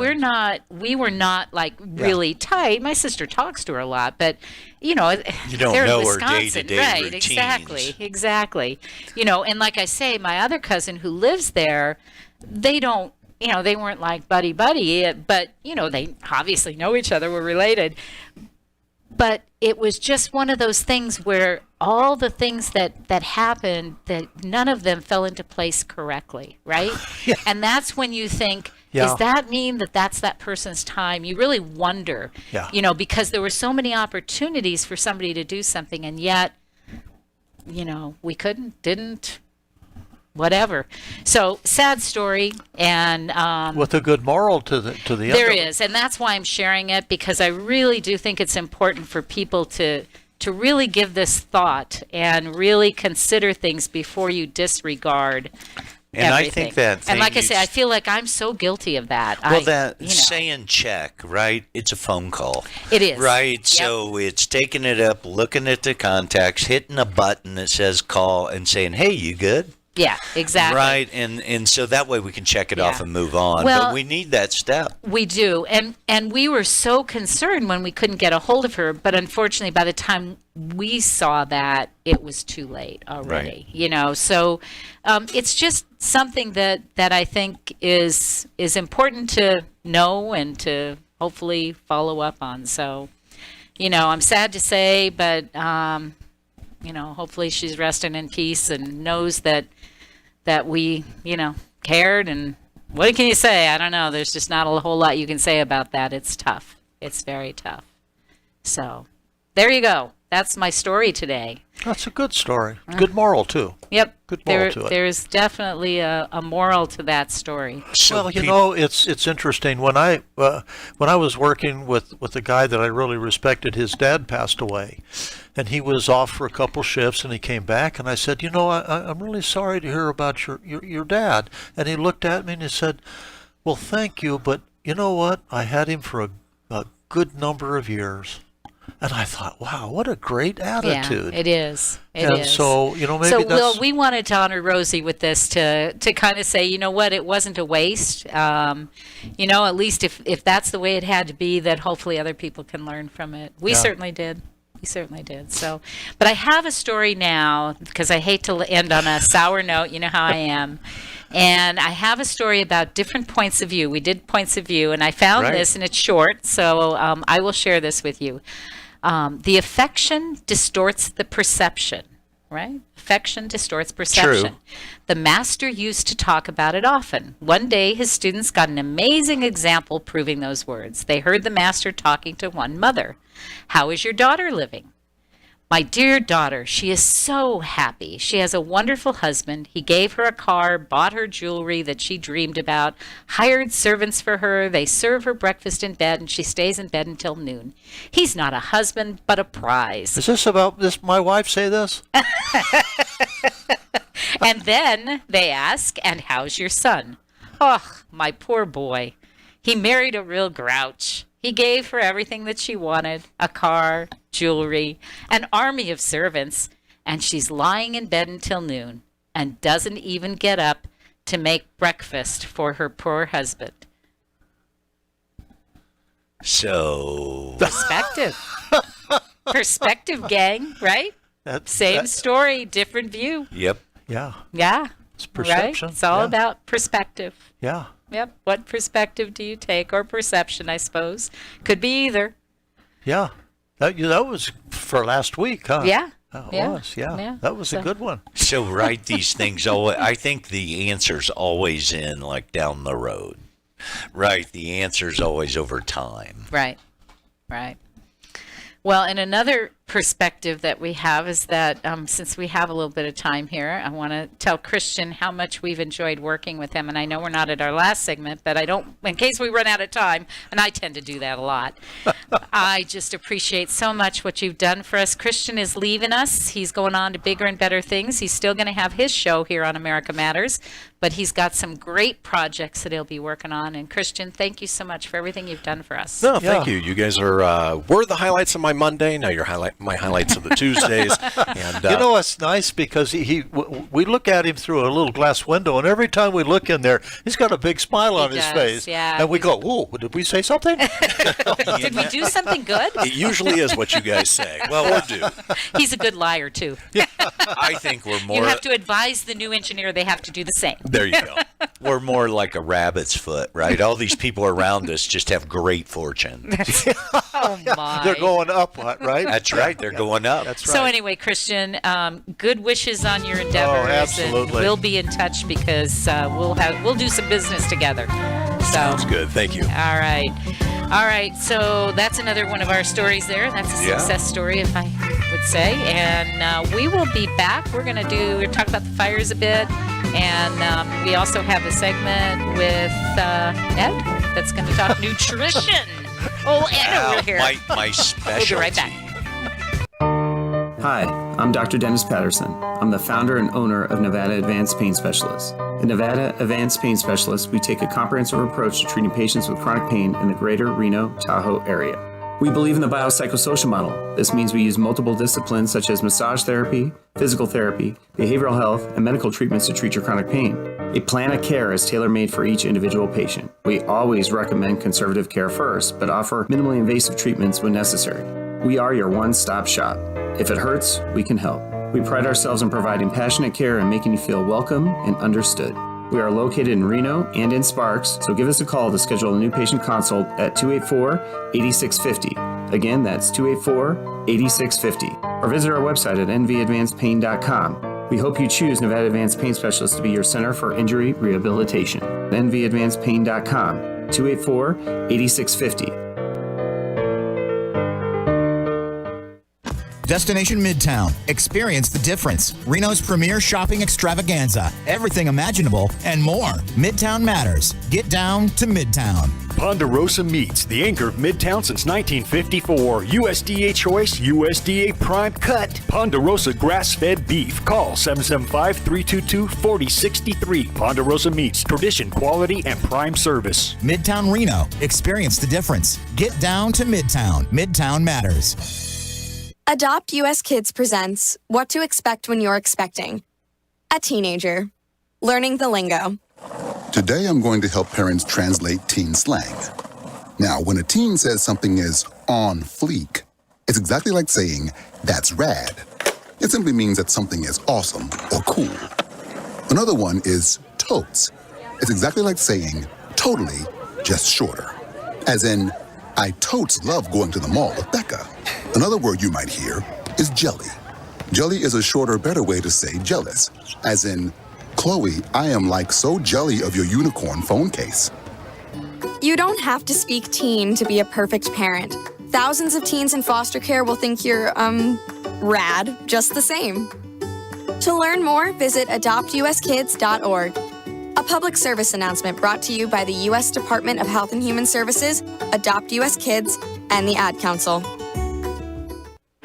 we were not like really tight. My sister talks to her a lot, but
you don't
they're
know
in
her
Wisconsin,
day-to-day
right?
routines.
Exactly. And like I say, my other cousin who lives there, they don't. They weren't like buddy, but they obviously know each other. We're related. But it was just one of those things where all the things that happened, that none of them fell into place correctly, right?
Yeah.
And that's when you think, does that mean that that's that person's time? You really wonder, because there were so many opportunities for somebody to do something, and yet, we didn't, whatever. So sad story, and
with a good moral to the end.
There is, and that's why I'm sharing it, because I really do think it's important for people to really give this thought and really consider things before you disregard
and
everything.
I think that
and like I say, I feel like I'm so guilty of that.
Well, saying check, right? It's a phone call.
It is.
Right?
Yep.
So it's taking it up, looking at the contacts, hitting a button that says call and saying, hey, you good?
Yeah, exactly.
Right, and so that way we can check it off and move on.
Well,
but we need that step.
We do, and we were so concerned when we couldn't get a hold of her, but unfortunately by the time we saw that, it was too late already.
Right.
So it's just something that I think is important to know and to hopefully follow up on. So, I'm sad to say, but hopefully she's resting in peace and knows that we, cared. And what can you say? I don't know. There's just not a whole lot you can say about that. It's tough. It's very tough. So there you go. That's my story today.
That's a good story. Good moral, too.
Yep.
Good moral to it.
There's definitely a moral to that story.
Well, it's interesting. When I was working with a guy that I really respected, his dad passed away, and he was off for a couple shifts, and he came back, and I said, I'm really sorry to hear about your dad. And he looked at me and he said, well, thank you, but you know what? I had him for a good number of years. And I thought, wow, what a great attitude.
Yeah, it is.
So, maybe that's...
Will, we wanted to honor Rosie with this to kind of say, what, it wasn't a waste. At least if that's the way it had to be, that hopefully other people can learn from it. We certainly did. We certainly did. So, but I have a story now because I hate to end on a sour note. You know how I am. And I have a story about different points of view. We did points of view, and I found this, and it's short, so I will share this with you. The affection distorts the perception, right? Affection distorts perception.
True.
The master used to talk about it often. One day, his students got an amazing example proving those words. They heard the master talking to one mother. "How is your daughter living?" "My dear daughter, she is so happy. She has a wonderful husband. He gave her a car, bought her jewelry that she dreamed about, hired servants for her. They serve her breakfast in bed, and she stays in bed until noon. He's not a husband, but a prize."
Is this about this? My wife say this?
And then they ask, "And how's your son?" "Oh, my poor boy. He married a real grouch. He gave her everything that she wanted, a car, jewelry, an army of servants, and she's lying in bed until noon and doesn't even get up to make breakfast for her poor husband."
So...
Perspective. Perspective, gang, right? Same story, different view.
Yep.
Yeah.
Yeah.
It's perception.
Right? It's all about perspective.
Yeah.
Yep. What perspective do you take, or perception, I suppose? Could be either.
Yeah. That was for last week, huh?
Yeah.
That was, yeah. That was a good one.
So write these things. I think the answer's always in, like, down the road. Right. The answer's always over time.
Right. Right. Well, and another perspective that we have is that since we have a little bit of time here, I want to tell Christian how much we've enjoyed working with him. And I know we're not at our last segment, but I don't, in case we run out of time, and I tend to do that a lot, I just appreciate so much what you've done for us. Christian is leaving us. He's going on to bigger and better things. He's still going to have his show here on America Matters, but he's got some great projects that he'll be working on. And Christian, thank you so much for everything you've done for us.
No, thank you. You guys were the highlights of my Monday. Now you're my highlights of the Tuesdays. And
you know, it's nice because we look at him through a little glass window, and every time we look in there, he's got a big smile on his face.
Yeah.
And we go, "Whoa, did we say something?"
Did we do something good?
It usually is what you guys say. Well, or do.
He's a good liar, too.
I think we're more...
You have to advise the new engineer they have to do the same.
There you go. We're more like a rabbit's foot, right? All these people around us just have great fortune.
Oh, my.
They're going up, right?
That's right. They're going up.
That's right.
So anyway, Christian, good wishes on your endeavors.
Oh, absolutely.
And we'll be in touch because we'll do some business together. So,
sounds good. Thank you.
All right. All right. So that's another one of our stories there. That's a success story, if I would say. And we will be back. We're talk about the fires a bit. And we also have a segment with Ed that's going to talk nutrition. Oh, Ed over here.
My specialty.
We'll be right back.
Hi, I'm Dr. Dennis Patterson. I'm the founder and owner of Nevada Advanced Pain Specialists. At Nevada Advanced Pain Specialists, we take a comprehensive approach to treating patients with chronic pain in the greater Reno, Tahoe area. We believe in the biopsychosocial model. This means we use multiple disciplines such as massage therapy, physical therapy, behavioral health, and medical treatments to treat your chronic pain. A plan of care is tailor-made for each individual patient. We always recommend conservative care first, but offer minimally invasive treatments when necessary. We are your one-stop shop. If it hurts, we can help. We pride ourselves in providing passionate care and making you feel welcome and understood. We are located in Reno and in Sparks, so give us a call to schedule a new patient consult at 284-8650. Again, that's 284-8650. Or visit our website at nvadvancedpain.com. We hope you choose Nevada Advanced Pain Specialists to be your center for injury rehabilitation. nvadvancedpain.com, 284-8650.
Destination Midtown. Experience the difference. Reno's premier shopping extravaganza. Everything imaginable and more. Midtown matters. Get down to Midtown.
Ponderosa Meats, the anchor of Midtown since 1954. USDA choice, USDA prime cut. Ponderosa grass-fed beef. Call 775-322-4063. Ponderosa Meats, tradition, quality, and prime service.
Midtown Reno. Experience the difference. Get down to Midtown. Midtown matters.
Adopt US Kids presents What to Expect When You're Expecting. A teenager. Learning the lingo.
Today I'm going to help parents translate teen slang. Now, when a teen says something is on fleek, It's exactly like saying, that's rad. It simply means that something is awesome or cool. Another one is totes. It's exactly like saying, totally, just shorter. As in, I totes love going to the mall with Becca. Another word you might hear is jelly. Jelly is a shorter, better way to say jealous. As in, Chloe, I am like so jelly of your unicorn phone case.
You don't have to speak teen to be a perfect parent. Thousands of teens in foster care will think you're, rad just the same. To learn more, visit adoptuskids.org. A public service announcement brought to you by the U.S. Department of Health and Human Services, Adopt U.S. Kids, and the Ad Council.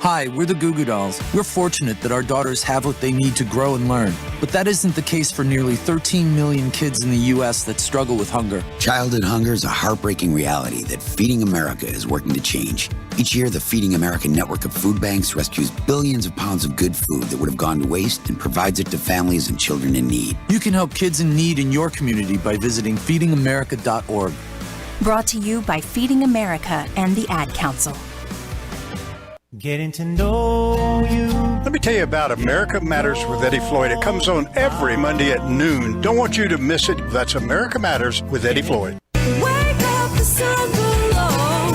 Hi, we're the Goo Goo Dolls. We're fortunate that our daughters have what they need to grow and learn. But that isn't the case for nearly 13 million kids in the U.S. that struggle with hunger.
Childhood hunger is a heartbreaking reality that Feeding America is working to change. Each year, the Feeding America network of food banks rescues billions of pounds of good food that would have gone to waste and provides it to families and children in need.
You can help kids in need in your community by visiting feedingamerica.org.
Brought to you by Feeding America and the Ad Council.
Getting to know you.
Let me tell you about America Matters with Eddie Floyd. It comes on every Monday at noon. Don't want you to miss it. That's America Matters with Eddie Floyd.
Wake up, the sun below.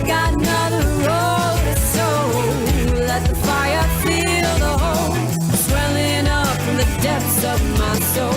Got another road to sow. Let the fire feel the hope swelling up from the depths of my soul.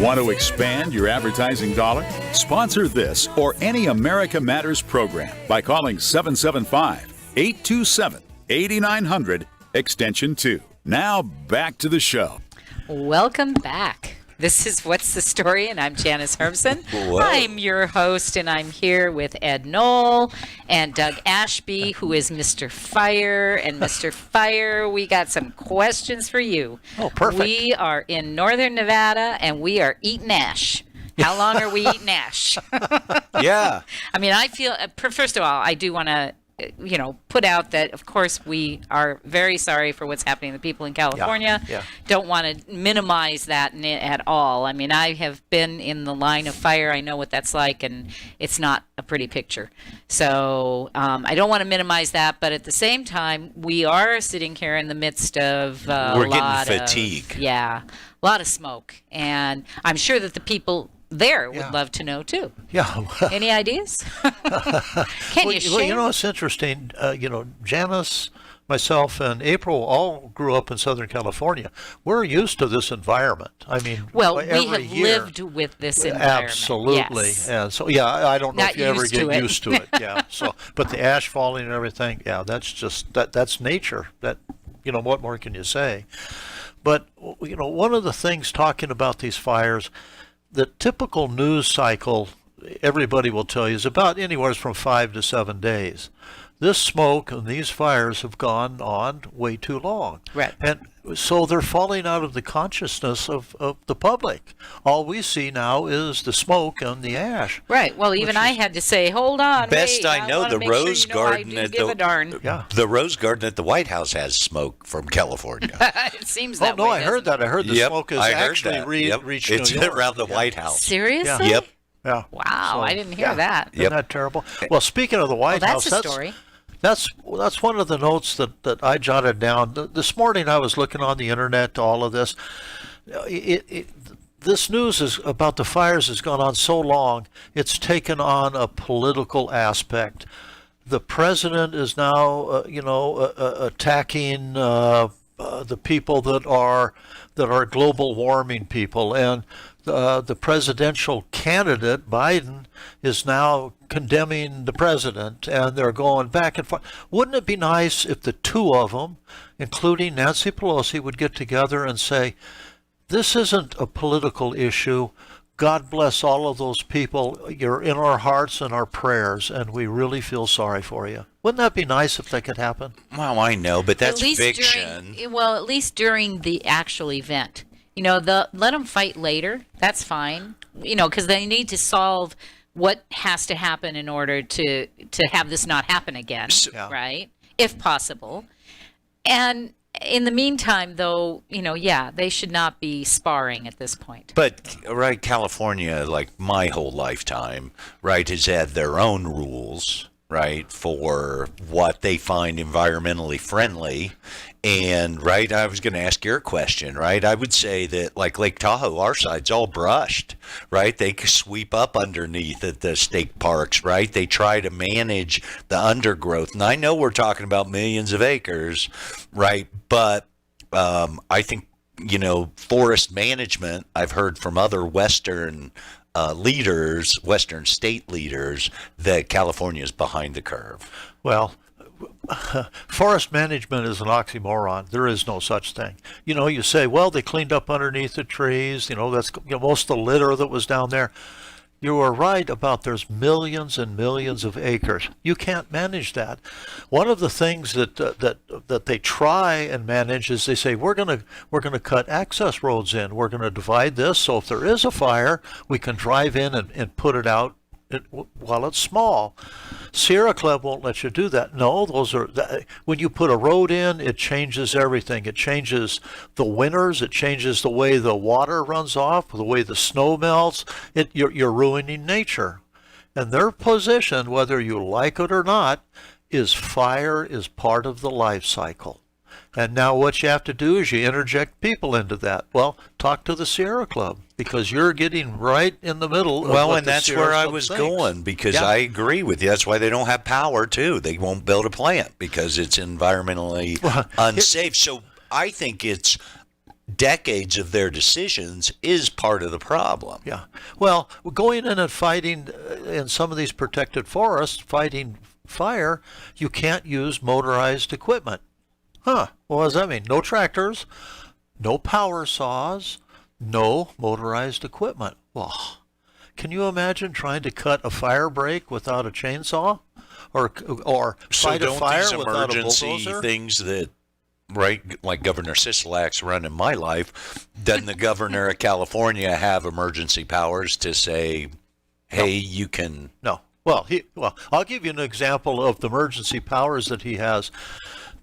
Want to expand your advertising dollar? Sponsor this or any America Matters program by calling 775-827-8900, extension 2. Now back to the show.
Welcome back. This is What's the Story, and I'm Janice Hermson.
Whoa.
I'm your host, and I'm here with Ed Knoll and Doug Ashby, who is Mr. Fire. And Mr. Fire, we got some questions for you.
Oh, perfect.
We are in northern Nevada, and we are eating ash. How long are we eating ash?
Yeah.
I mean, I feel, first of all, I do want to put out that, of course, we are very sorry for what's happening to the people in California.
Yeah.
Don't want to minimize that at all. I mean, I have been in the line of fire. I know what that's like, and it's not a pretty picture. So I don't want to minimize that, but at the same time, we are sitting here in the midst of
We're getting fatigue.
A lot of smoke. And I'm sure that the people there would love to know too.
Yeah.
Any ideas? Can you share?
Well, it's interesting. Janice, myself, and April all grew up in Southern California. We're used to this environment. I mean,
well, we
every
have
year,
lived with this environment.
Absolutely.
Yes.
And so, I don't know
Not
if you ever
used to
get
it.
used to it. Yeah. So, but the ash falling and everything, that's just that's nature. That, what more can you say? But one of the things talking about these fires, the typical news cycle, everybody will tell you, is about anywhere from 5 to 7 days. This smoke and these fires have gone on way too long.
Right.
And so they're falling out of the consciousness of the public. All we see now is the smoke and the ash.
Right. Well, even I had to say, hold on.
Best
wait,
I know,
wanna
the
make
rose
sure you know
garden
I do give a darn.
the rose garden at the White House has smoke from California.
It seems that way.
I heard that. I heard the smoke has actually reached
It's
New York.
around the White House.
Seriously?
Yep.
Yeah.
Wow,
So,
I didn't hear that.
Isn't that terrible? Well, speaking of the White
Well, that's
House,
a story.
That's one of the notes that I jotted down. This morning I was looking on the internet to all of this. This news is about the fires has gone on so long, it's taken on a political aspect. The president is now, attacking the people that are global warming people, and the presidential candidate Biden is now condemning the president, and they're going back and forth. Wouldn't it be nice if the two of them, including Nancy Pelosi, would get together and say, this isn't a political issue. God bless all of those people. You're in our hearts and our prayers, and we really feel sorry for you. Wouldn't that be nice if that could happen?
Well, I know, but that's
at least
fiction.
At least during the actual event. Let them fight later. That's fine. Because they need to solve what has to happen in order to have this not happen again, right? If possible. And in the meantime, though, they should not be sparring at this point.
But, right, California, like my whole lifetime, right, has had their own rules,
right, for what they find environmentally friendly. And, right, I was going to ask your question, right? I would say that, like Lake Tahoe, our side's all brushed, right? They sweep up underneath at the state parks, right? They try to manage the undergrowth. And I know we're talking about millions of acres, right? But I think, forest management, I've heard from other Western Western state leaders, that California is behind the curve.
Well, forest management is an oxymoron. There is no such thing. You say, well, they cleaned up underneath the trees. That's most of the litter that was down there. You are right about there's millions and millions of acres. You can't manage that. One of the things that they try and manage is they say we're going to cut access roads in. We're going to divide this so if there is a fire, we can drive in and put it out while it's small. Sierra Club won't let you do that. No, when you put a road in, it changes everything. It changes the winters. It changes the way the water runs off, the way the snow melts. You're ruining nature. And their position, whether you like it or not, is fire is part of the life cycle. And now what you have to do is you interject people into that. Well, talk to the Sierra Club, because you're getting right in the middle of
Well,
what
and
the
that's
Sierra
where I
Club
was
thinks.
going, because
Yeah.
I agree with you. That's why they don't have power, too. They won't build a plant because it's environmentally unsafe. So I think it's decades of their decisions is part of the problem.
Yeah. Well, going in and fighting in some of these protected forests, fighting fire, you can't use motorized equipment. Huh. What does that mean? No tractors, no power saws, no motorized equipment. Well, can you imagine trying to cut a fire break without a chainsaw? Or
So
fight a
don't
fire
these
without a
emergency
bulldozer?
things that, right, like Governor Sisolak's run in my life, doesn't the governor of California have emergency powers to say, hey, you can...
No. Well, I'll give you an example of the emergency powers that he has.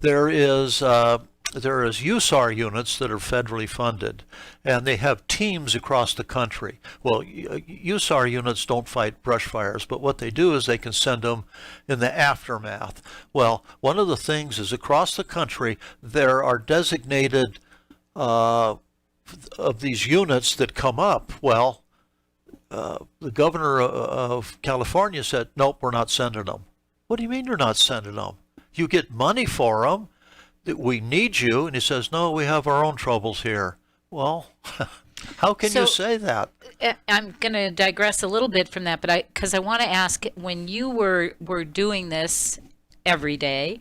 There is USAR units that are federally funded, and they have teams across the country. Well, USAR units don't fight brush fires, but what they do is they can send them in the aftermath. Well, one of the things is across the country there are designated of these units that come up. Well, the governor of California said, nope, we're not sending them. What do you mean you're not sending them? You get money for them, that we need you. And he says, no, we have our own troubles here. Well, how can you say that?
I'm going to digress a little bit from that, but because I want to ask, when you were doing this every day,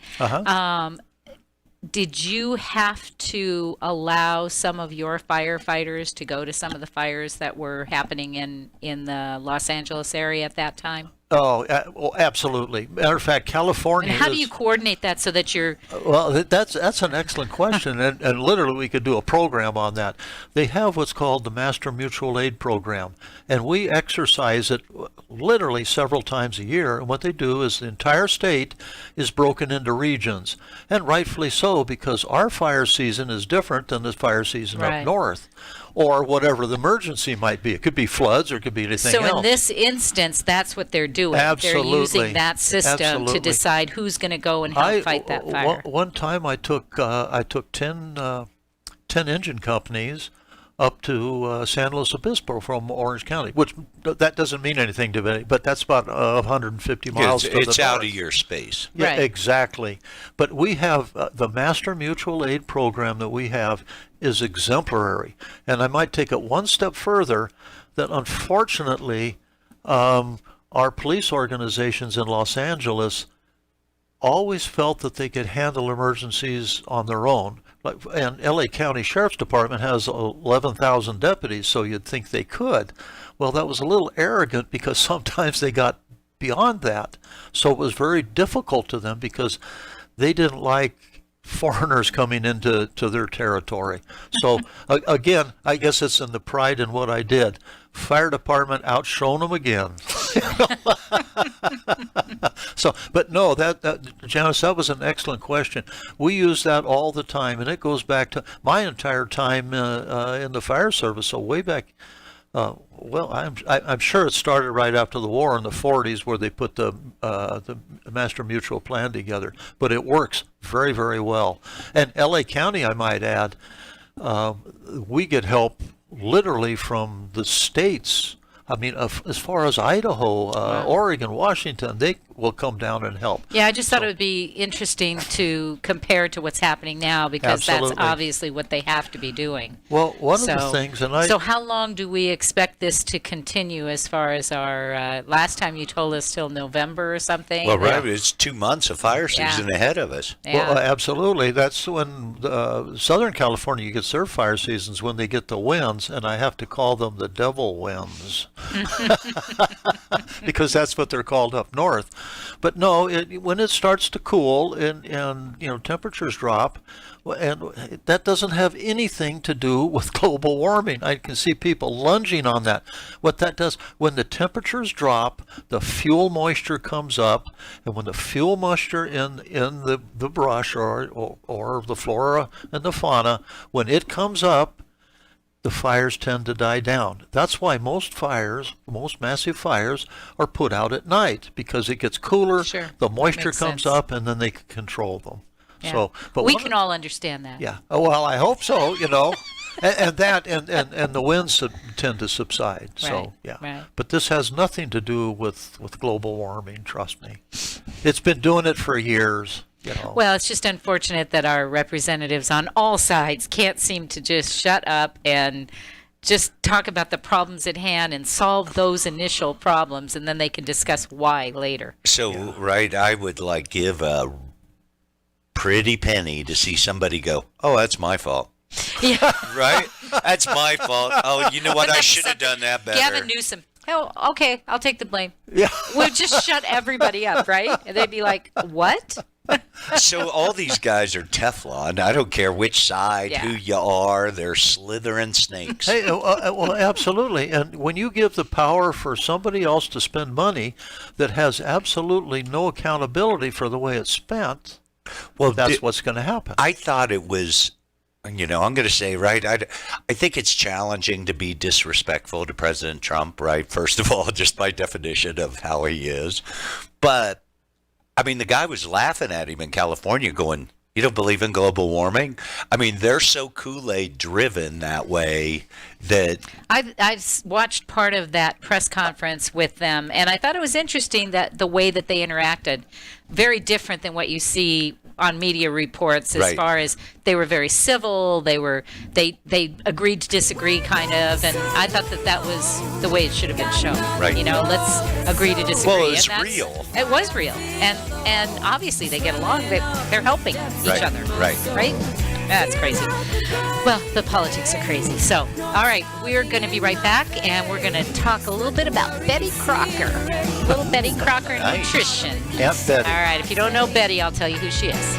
did you have to allow some of your firefighters to go to some of the fires that were happening in the Los Angeles area at that time?
Oh, well, absolutely. Matter of fact, California.
And how do you coordinate that so that you're?
Well, that's an excellent question, and literally we could do a program on that. They have what's called the Master Mutual Aid Program, and we exercise it literally several times a year. And what they do is the entire state is broken into regions, and rightfully so, because our fire season is different than the fire season up north, or whatever the emergency might be. It could be floods, or it could be anything else.
So in this instance, that's what they're doing.
Absolutely.
They're using that system
Absolutely.
to decide who's going to go and help fight that fire.
One time I took 10 engine companies up to San Luis Obispo from Orange County, which that doesn't mean anything to me, but that's about 150 miles to the north.
It's out of your space.
Yeah,
Right.
exactly. But we have the Master Mutual Aid Program that we have is exemplary. And I might take it one step further, that unfortunately our police organizations in Los Angeles always felt that they could handle emergencies on their own. And LA County Sheriff's Department has 11,000 deputies, so you'd think they could. Well, that was a little arrogant, because sometimes they got beyond that. So it was very difficult to them, because they didn't like foreigners coming into their territory. So again, I guess it's in the pride in what I did. Fire department outshone them again. So, but no, Janice, that was an excellent question. We use that all the time, and it goes back to my entire time in the fire service. So way back Well, I'm sure it started right after the war in the 40s, where they put the Master Mutual Plan together. But it works very, very well. And L.A. County, I might add, we get help literally from the states. I mean, as far as Idaho, Oregon, Washington, they will come down and help.
Yeah, I just thought it would be interesting to compare to what's happening now, because that's obviously what they have to be doing.
Well, one of the things,
so how long do we expect this to continue as far as our, last time you told us till November or something?
Well, right, it's 2 months of fire season ahead of us.
Yeah.
Well, absolutely. That's when Southern California gets their fire seasons, when they get the winds, and I have to call them the devil winds. Because that's what they're called up north. But no, when it starts to cool and temperatures drop, and that doesn't have anything to do with global warming. I can see people lunging on that. What that does, when the temperatures drop, the fuel moisture comes up, and when the fuel moisture in the brush or the flora and the fauna, when it comes up, the fires tend to die down. That's why most massive fires, are put out at night, because it gets cooler, the moisture
Makes
comes
sense.
up, and then they can control them.
Yeah.
So, but
we can all understand that.
Yeah. Oh, well, I hope so. and the winds tend to subside. So yeah.
Right.
But this has nothing to do with global warming. Trust me. It's been doing it for years.
Well, it's just unfortunate that our representatives on all sides can't seem to just shut up and just talk about the problems at hand and solve those initial problems, and then they can discuss why later.
So, right, I would give a pretty penny to see somebody go, oh, that's my fault.
Yeah.
Right? That's my fault. Oh, you know what? I should have done that better.
Gavin Newsom. Oh, okay, I'll take the blame.
Yeah.
We'll just shut everybody up, right? And they'd be like, what?
So all these guys are Teflon. I don't care which side, who you are. They're slithering snakes.
Hey, well, absolutely. And when you give the power for somebody else to spend money that has absolutely no accountability for the way it's spent, well, that's what's going to happen.
I thought it was, I'm going to say, right, I think it's challenging to be disrespectful to President Trump, right? First of all, just by definition of how he is. But the guy was laughing at him in California going, you don't believe in global warming? They're so Kool-Aid driven that way that...
I've watched part of that press conference with them, and I thought it was interesting that the way that they interacted, very different than what you see on media reports, as far as they were very civil, they agreed to disagree kind of, and I thought that was the way it should have been shown.
Right.
Let's agree to disagree.
Well, it was real.
It was real, and obviously they get along. They're helping each other.
Right.
That's crazy. Well, the politics are crazy. So, all right, we're going to be right back, and we're going to talk a little bit about Betty Crocker. Little Betty Crocker nutrition.
Aunt Betty.
All right, if you don't know Betty, I'll tell you who she is.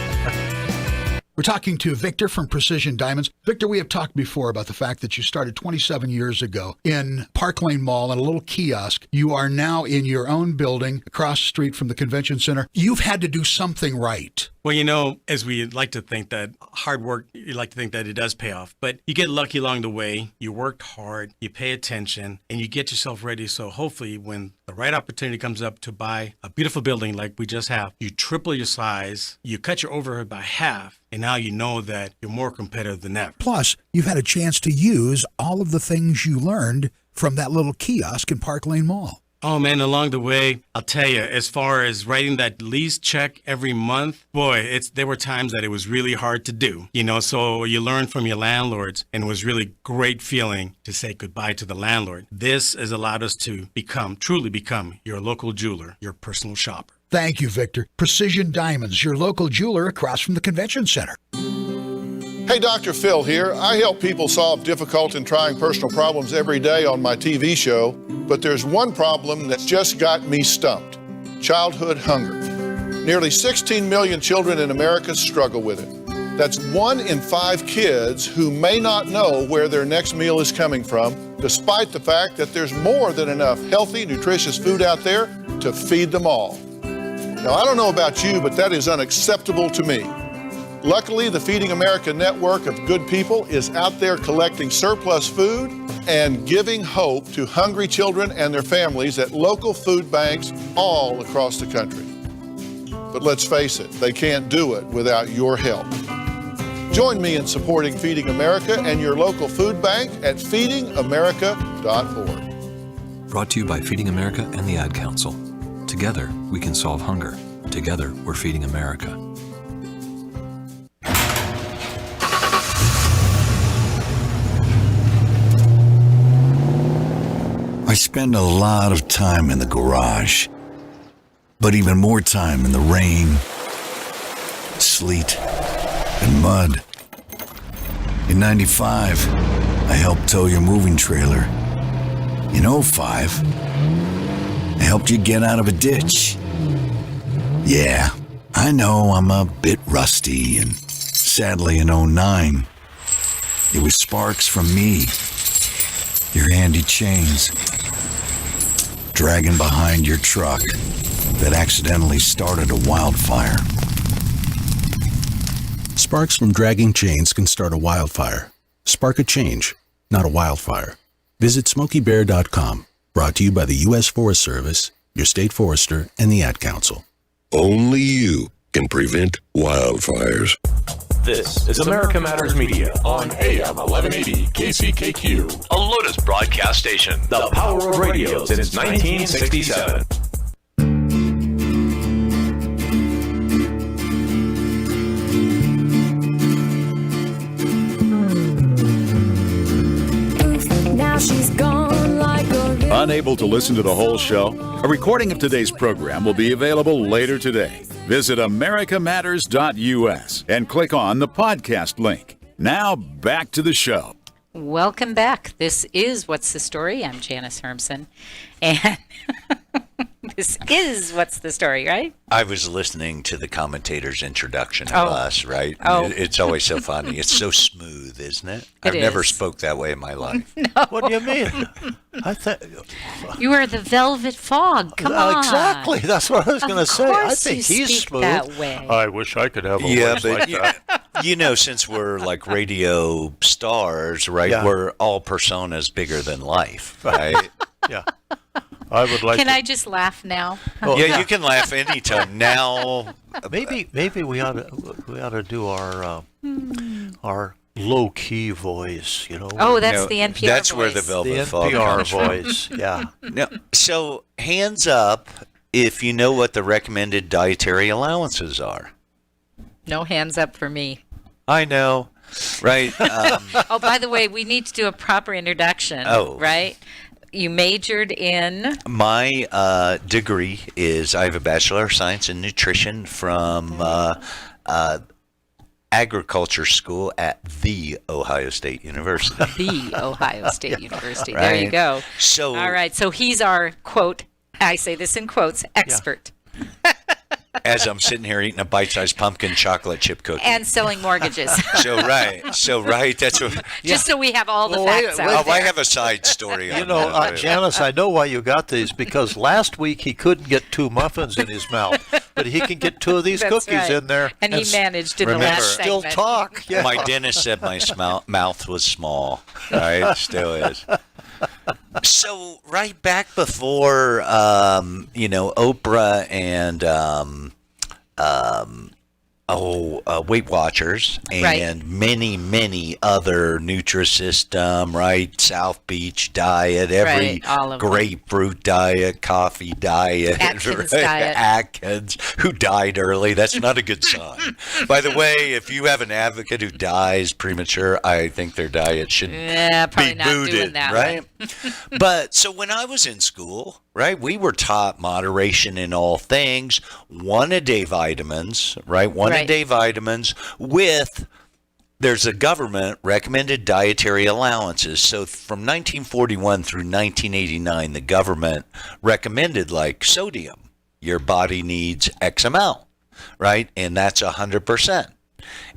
We're talking to Victor from Precision Diamonds. Victor, we have talked before about the fact that you started 27 years ago in Park Lane Mall in a little kiosk. You are now in your own building across the street from the convention center. You've had to do something right.
Well, as we like to think that hard work, you like to think that it does pay off, but you get lucky along the way. You worked hard, you pay attention, and you get yourself ready. So hopefully when the right opportunity comes up to buy a beautiful building like we just have, you triple your size, you cut your overhead by half, and now you know that you're more competitive than ever.
Plus, you've had a chance to use all of the things you learned from that little kiosk in Park Lane Mall.
Oh, man, along the way, I'll tell you, as far as writing that lease check every month, boy, there were times that it was really hard to do. So you learn from your landlords, and it was really great feeling to say goodbye to the landlord. This has allowed us to truly become your local jeweler, your personal shopper.
Thank you, Victor. Precision Diamonds, your local jeweler across from the convention center.
Hey, Dr. Phil here. I help people solve difficult and trying personal problems every day on my TV show, but there's one problem that's just got me stumped: childhood hunger. Nearly 16 million children in America struggle with it. That's 1 in 5 kids who may not know where their next meal is coming from, despite the fact that there's more than enough healthy, nutritious food out there to feed them all. Now, I don't know about you, but that is unacceptable to me. Luckily, the Feeding America network of good people is out there collecting surplus food and giving hope to hungry children and their families at local food banks all across the country. But let's face it, they can't do it without your help. Join me in supporting Feeding America and your local food bank at feedingamerica.org.
Brought to you by Feeding America and the Ad Council. Together, we can solve hunger. Together, we're feeding America.
I spend a lot of time in the garage, but even more time in the rain, sleet, and mud. In '95, I helped tow your moving trailer. In '05, I helped you get out of a ditch. Yeah, I know I'm a bit rusty, and sadly in '09, it was sparks from me, your handy chains, dragging behind your truck that accidentally started a wildfire.
Sparks from dragging chains can start a wildfire. Spark a change, not a wildfire. Visit SmokeyBear.com. Brought to you by the U.S. Forest Service, your state forester, and the Ad Council.
Only you can prevent wildfires.
This is America Matters Media on AM 1180 KCKQ,
a Lotus broadcast station.
the power of radio since 1967.
Now she's gone like a river.
Unable to listen to the whole show? A recording of today's program will be available later today. Visit americamatters.us and click on the podcast link. Now back to the show.
Welcome back. This is What's the Story? I'm Janice Hermson. And this is What's the Story, right?
I was listening to the commentator's introduction of
Oh.
us, right?
Oh.
It's always so funny. It's so smooth, isn't it? I've
It
never
is.
spoke that way in my life.
What do you mean? I think
You are the velvet fog. Come on.
Exactly. That's what I was going to say. I
course
think
you
he's
speak
smooth.
that way.
I wish I could have a
Yeah,
voice
but
like that.
you know, since we're like radio stars, right?
Yeah.
We're all personas bigger than life, right?
Yeah. I would like
Can
to.
I just laugh now?
Oh,
yeah, you can laugh anytime. Now,
Maybe we ought to do our low key voice. You know.
Oh, that's the NPR
that's
voice.
where the velvet
the
fog
NPR
comes from.
voice. Yeah.
No, so hands up if you know what the recommended dietary allowances are.
No hands up for me.
I know, right?
Oh, by the way, we need to do a proper introduction.
Oh.
Right? You majored in.
My degree is I have a Bachelor of Science in Nutrition from agriculture school at the Ohio State University.
The Ohio State University. There
Right.
you go.
So,
All right. So he's our, quote, I say this in quotes, expert.
as I'm sitting here eating a bite-sized pumpkin chocolate chip cookie.
And selling mortgages.
So right, that's what.
Just so we have all the
Well,
facts
wait,
out
Oh, I
there.
have a side story.
You
on
know,
that.
Janice, I know why you got these because last week he couldn't get 2 muffins in his mouth, but he can get 2 of these
That's
cookies
right.
in there.
And he managed in the
remember-
last
still
segment.
talk. Yeah.
My dentist said my mouth was small. Right, still is. So right back before, Oprah and Weight Watchers and many other Nutrisystem, right? South Beach diet, every
Right, all of them.
grapefruit diet, coffee diet,
Atkins
right?
diet.
Atkins, who died early. That's not a good sign. By the way, if you have an advocate who dies premature, I think their diet should
Yeah, probably
be
not doing
booted,
that
right?
one.
But so when I was in school, right, we were taught moderation in all things, 1-a-day vitamins, right? 1-a-day vitamins with, there's a government recommended dietary allowances. So from 1941 through 1989, the government recommended like sodium. Your body needs X amount, right? And that's 100%.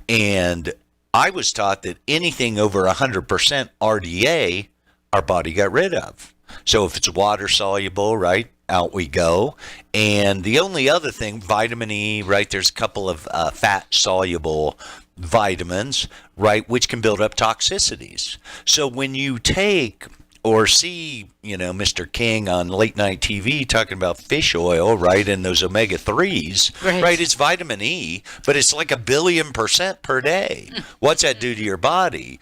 And I was taught that anything over 100% RDA, our body got rid of. So if it's water soluble, right, out we go. And the only other thing, vitamin E, right, there's a couple of fat soluble vitamins, right, which can build up toxicities. So when you take or see, Mr. King on late night TV talking about fish oil, right, and those omega-3s, right, it's vitamin E, but it's like 1 billion% per day. What's that do to your body?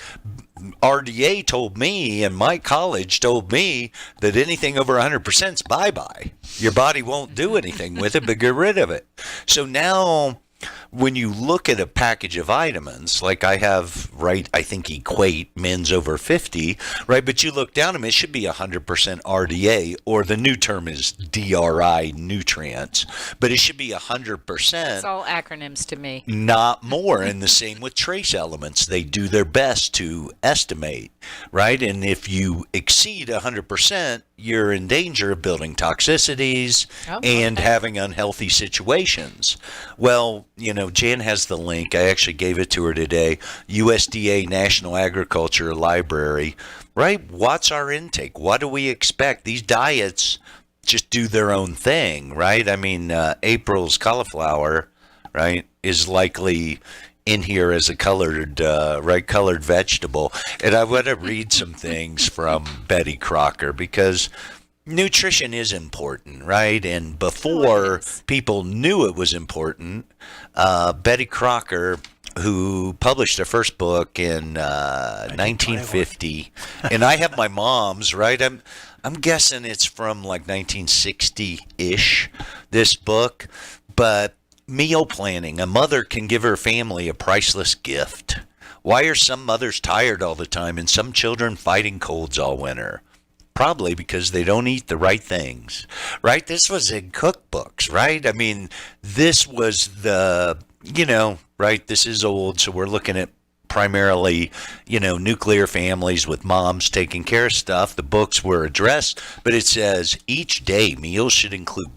RDA told me, and my college told me, that anything over 100% is bye-bye. Your body won't do anything with it, but get rid of it. So now, when you look at a package of vitamins, like I have, right, I think Equate, men's over 50, right, but you look down them, it should be 100% RDA, or the new term is DRI, nutrients, but it should be 100%.
It's all acronyms to me.
Not more, and the same with trace elements. They do their best to estimate, right, and if you exceed 100%, you're in danger of building toxicities and having unhealthy situations. Well, Jan has the link. I actually gave it to her today. USDA National Agriculture Library, right? What's our intake? What do we expect? These diets just do their own thing, right? I mean, April's cauliflower, right, is likely in here as a colored vegetable. And I want to read some things from Betty Crocker, because nutrition is important, right? And before people knew it was important, Betty Crocker, who published her first book in 1950, and I have my mom's, right? I'm guessing it's from like 1960-ish, this book, but meal planning. A mother can give her family a priceless gift. Why are some mothers tired all the time and some children fighting colds all winter? Probably because they don't eat the right things, right? This was in cookbooks, right? I mean, this was right? This is old, so we're looking at primarily, nuclear families with moms taking care of stuff. The books were addressed, but it says each day meals should include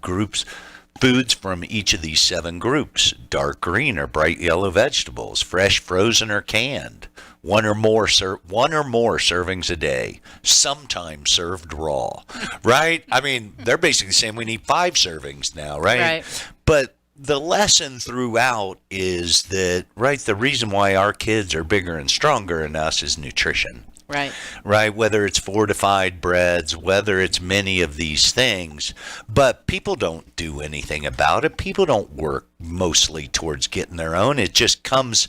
foods from each of these 7 groups: dark green or bright yellow vegetables, fresh, frozen, or canned. One or more servings a day, sometimes served raw, right? I mean, they're basically saying we need 5 servings now, right? But the lesson throughout is that, right, the reason why our kids are bigger and stronger than us is nutrition. Right, whether it's fortified breads, whether it's many of these things, but people don't do anything about it. People don't work mostly towards getting their own. It just comes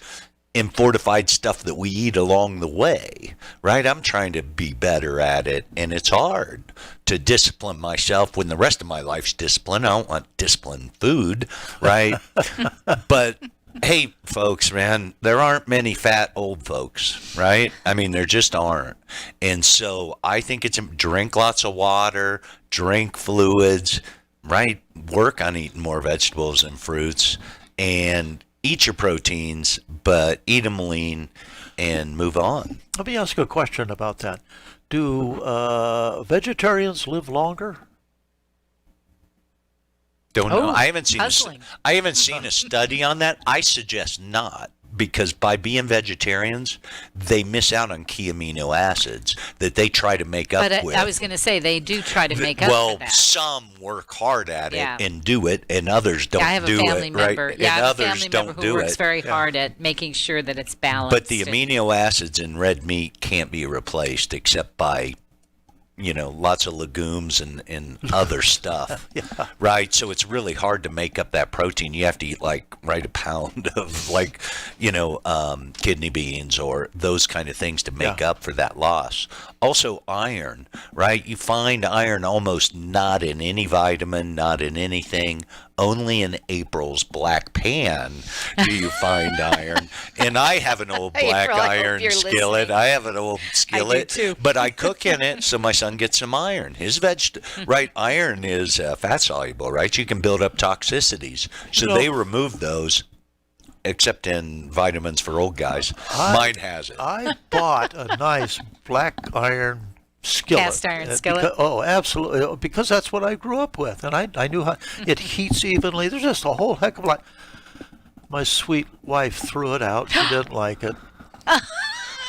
in fortified stuff that we eat along the way, right? I'm trying to be better at it, and it's hard to discipline myself when the rest of my life's discipline. I don't want disciplined food, right? But hey, folks, man, there aren't many fat old folks, right? I mean, there just aren't. And so I think it's drink lots of water, drink fluids, right? Work on eating more vegetables and fruits, and eat your proteins, but eat them lean and move on.
Let me ask you a question about that. Do vegetarians live longer?
Don't know. I haven't seen a study on that. I suggest not, because by being vegetarians, they miss out on key amino acids that they try to make up with.
I was going to say they do try to make up for that.
Some work hard at it and do it, and others don't do it.
I have a family member.
Right?
Yeah, I have a family member who works very hard at making sure that it's balanced.
But the amino acids in red meat can't be replaced except by lots of legumes and other stuff, right? So it's really hard to make up that protein. You have to eat a pound of kidney beans or those kind of things to make up for that loss. Also iron, right? You find iron almost not in any vitamin, not in anything. Only in April's black pan do you find iron. And I have an old black iron skillet. Listening. I have an old skillet,
I do too.
But I cook in it so my son gets some iron. Right? Iron is fat soluble, right? You can build up toxicities. So they remove those, except in vitamins for old guys. Mine has it.
I bought a nice black iron skillet.
Cast iron skillet?
Absolutely. Because that's what I grew up with. And I knew how it heats evenly. There's just a whole heck of My sweet wife threw it out. She didn't like it.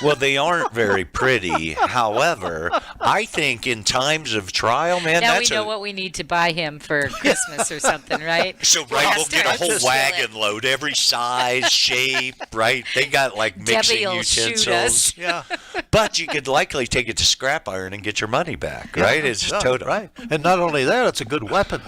Well, they aren't very pretty. However, I think in times of trial, man,
Now
that's
we know what we need to buy him for Christmas or something, right?
So, right, we'll get a whole wagon load, every size, shape, right? They got like mixing
Debbie will shoot
utensils.
us.
Yeah.
But you could likely take it to scrap iron and get your money back,
Yeah,
right? It's
yeah,
total.
right. And not only that, it's a good weapon.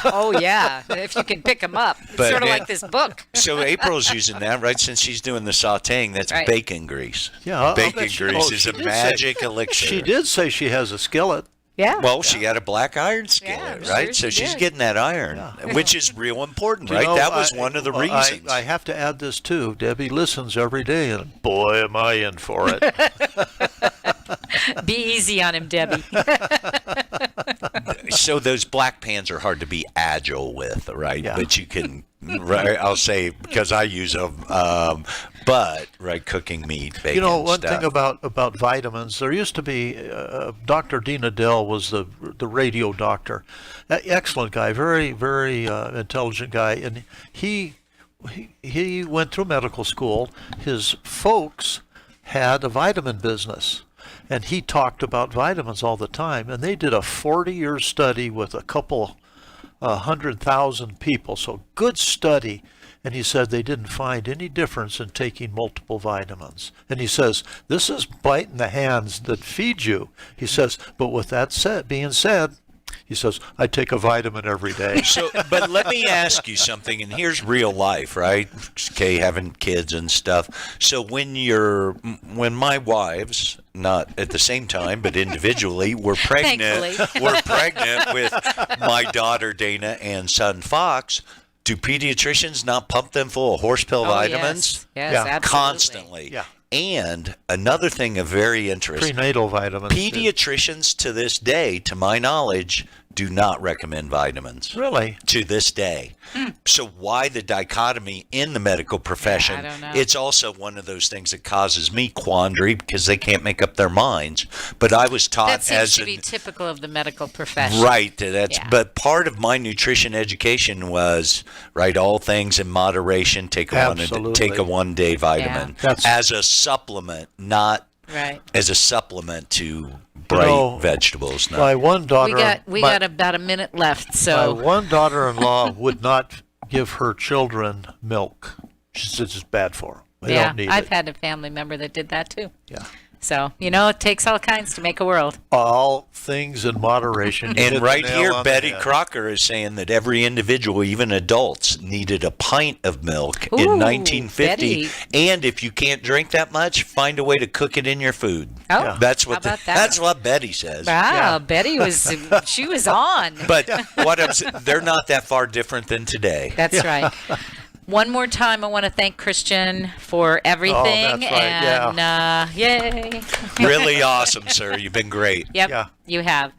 Oh, yeah, if you can pick them up. It's
But,
sort of
yeah.
like this book.
So April's using that, right? Since she's doing the sautéing, that's
Right.
bacon grease.
Yeah, I'll
bacon
bet she-
grease
oh,
is
she
a
did
magic
say-
elixir.
She did say she has a skillet.
Yeah.
Well, she had a black iron skillet,
I'm
right?
sure
So
she
she's
did.
getting that iron, which is real important,
You
right?
know,
That was one of the reasons.
I have to add this too. Debbie listens every day, and boy, am I in for it.
Be easy on him, Debbie.
So those black pans are hard to be agile with, right?
Yeah.
But you can, right? I'll say because I use them, but right, cooking meat, bacon.
You know, one
stuff.
thing about vitamins, there used to be Dr. Dean Adele was the radio doctor, excellent guy, very very intelligent guy, and he went through medical school. His folks had a vitamin business. And he talked about vitamins all the time. And they did a 40-year study with a couple 100,000 people. So good study. And he said they didn't find any difference in taking multiple vitamins. And he says, this is biting the hands that feed you. He says, but with that being said, he says, I take a vitamin every day.
So, but let me ask you something, and here's real life, right? Okay, having kids and stuff. So when my wives, not at the same time, but individually, were pregnant with my daughter Dana and son Fox, do pediatricians not pump them full of horse pill vitamins?
Yes, absolutely.
Constantly.
Yeah.
And another thing of very interest,
Prenatal vitamins.
pediatricians to this day, to my knowledge, do not recommend vitamins.
Really?
To this day. So why the dichotomy in the medical profession?
I don't know.
It's also one of those things that causes me quandary because they can't make up their minds. But I was taught
That seems
as
to be typical of the medical profession.
right. That's
Yeah.
but part of my nutrition education was right. All things in moderation. Take a
Absolutely.
1 day vitamin as a supplement, not
Right.
as a supplement to bright vegetables. No.
My one daughter.
We got about a minute left, so
My one daughter-in-law would not give her children milk. She says it's bad for them. They
yeah,
don't need
I've
it.
had a family member that did that too.
Yeah.
So it takes all kinds to make a world.
All things in moderation. You hit
And
the
right
nail
here,
on the
Betty
head.
Crocker is saying that every individual, even adults, needed a pint of milk
Ooh,
in 1950.
Betty.
And if you can't drink that much, find a way to cook it in your food.
Oh, Yeah.
that's what
how about that?
that's what Betty says.
Wow, Betty she was on.
But what I'm saying, they're not that far different than today.
That's right. One more time, I want to thank Christian for everything.
that's right,
And yay.
Really awesome, sir. You've been great.
Yep, you have.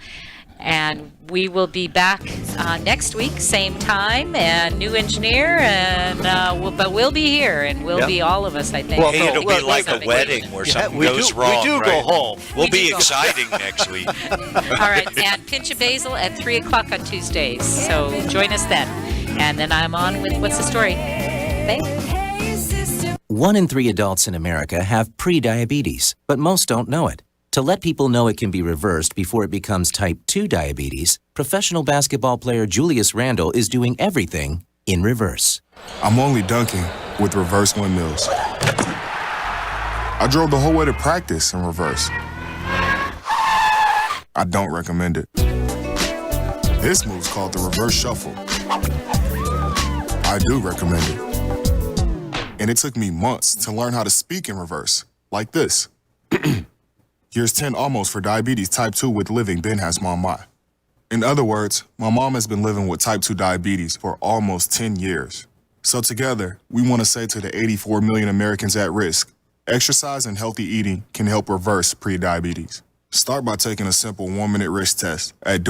And we will be back next week, same time, and new engineer, and but we'll be here, and we'll be all of us, I think.
Well, it'll be like a wedding where something goes wrong.
We do go
right?
home.
We'll
We
be
do go
exciting next week.
All right, and Pinch of Basil at 3 o'clock on Tuesdays. So join us then. And then I'm on with What's the Story? Thanks.
1 in 3 adults in America have pre-diabetes, but most don't know it. To let people know it can be reversed before it becomes type 2 diabetes, professional basketball player Julius Randle is doing everything in reverse.
I'm only dunking with reverse windmills. I drove the whole way to practice in reverse. I don't recommend it. This move's called the reverse shuffle. I do recommend it. And it took me months to learn how to speak in reverse, like this. Here's 10 almost for diabetes type 2 with living Ben has mom my. In other words, my mom has been living with type 2 diabetes for almost 10 years. So together, we want to say to the 84 million Americans at risk, exercise and healthy eating can help reverse pre-diabetes. Start by taking a simple 1-minute risk test at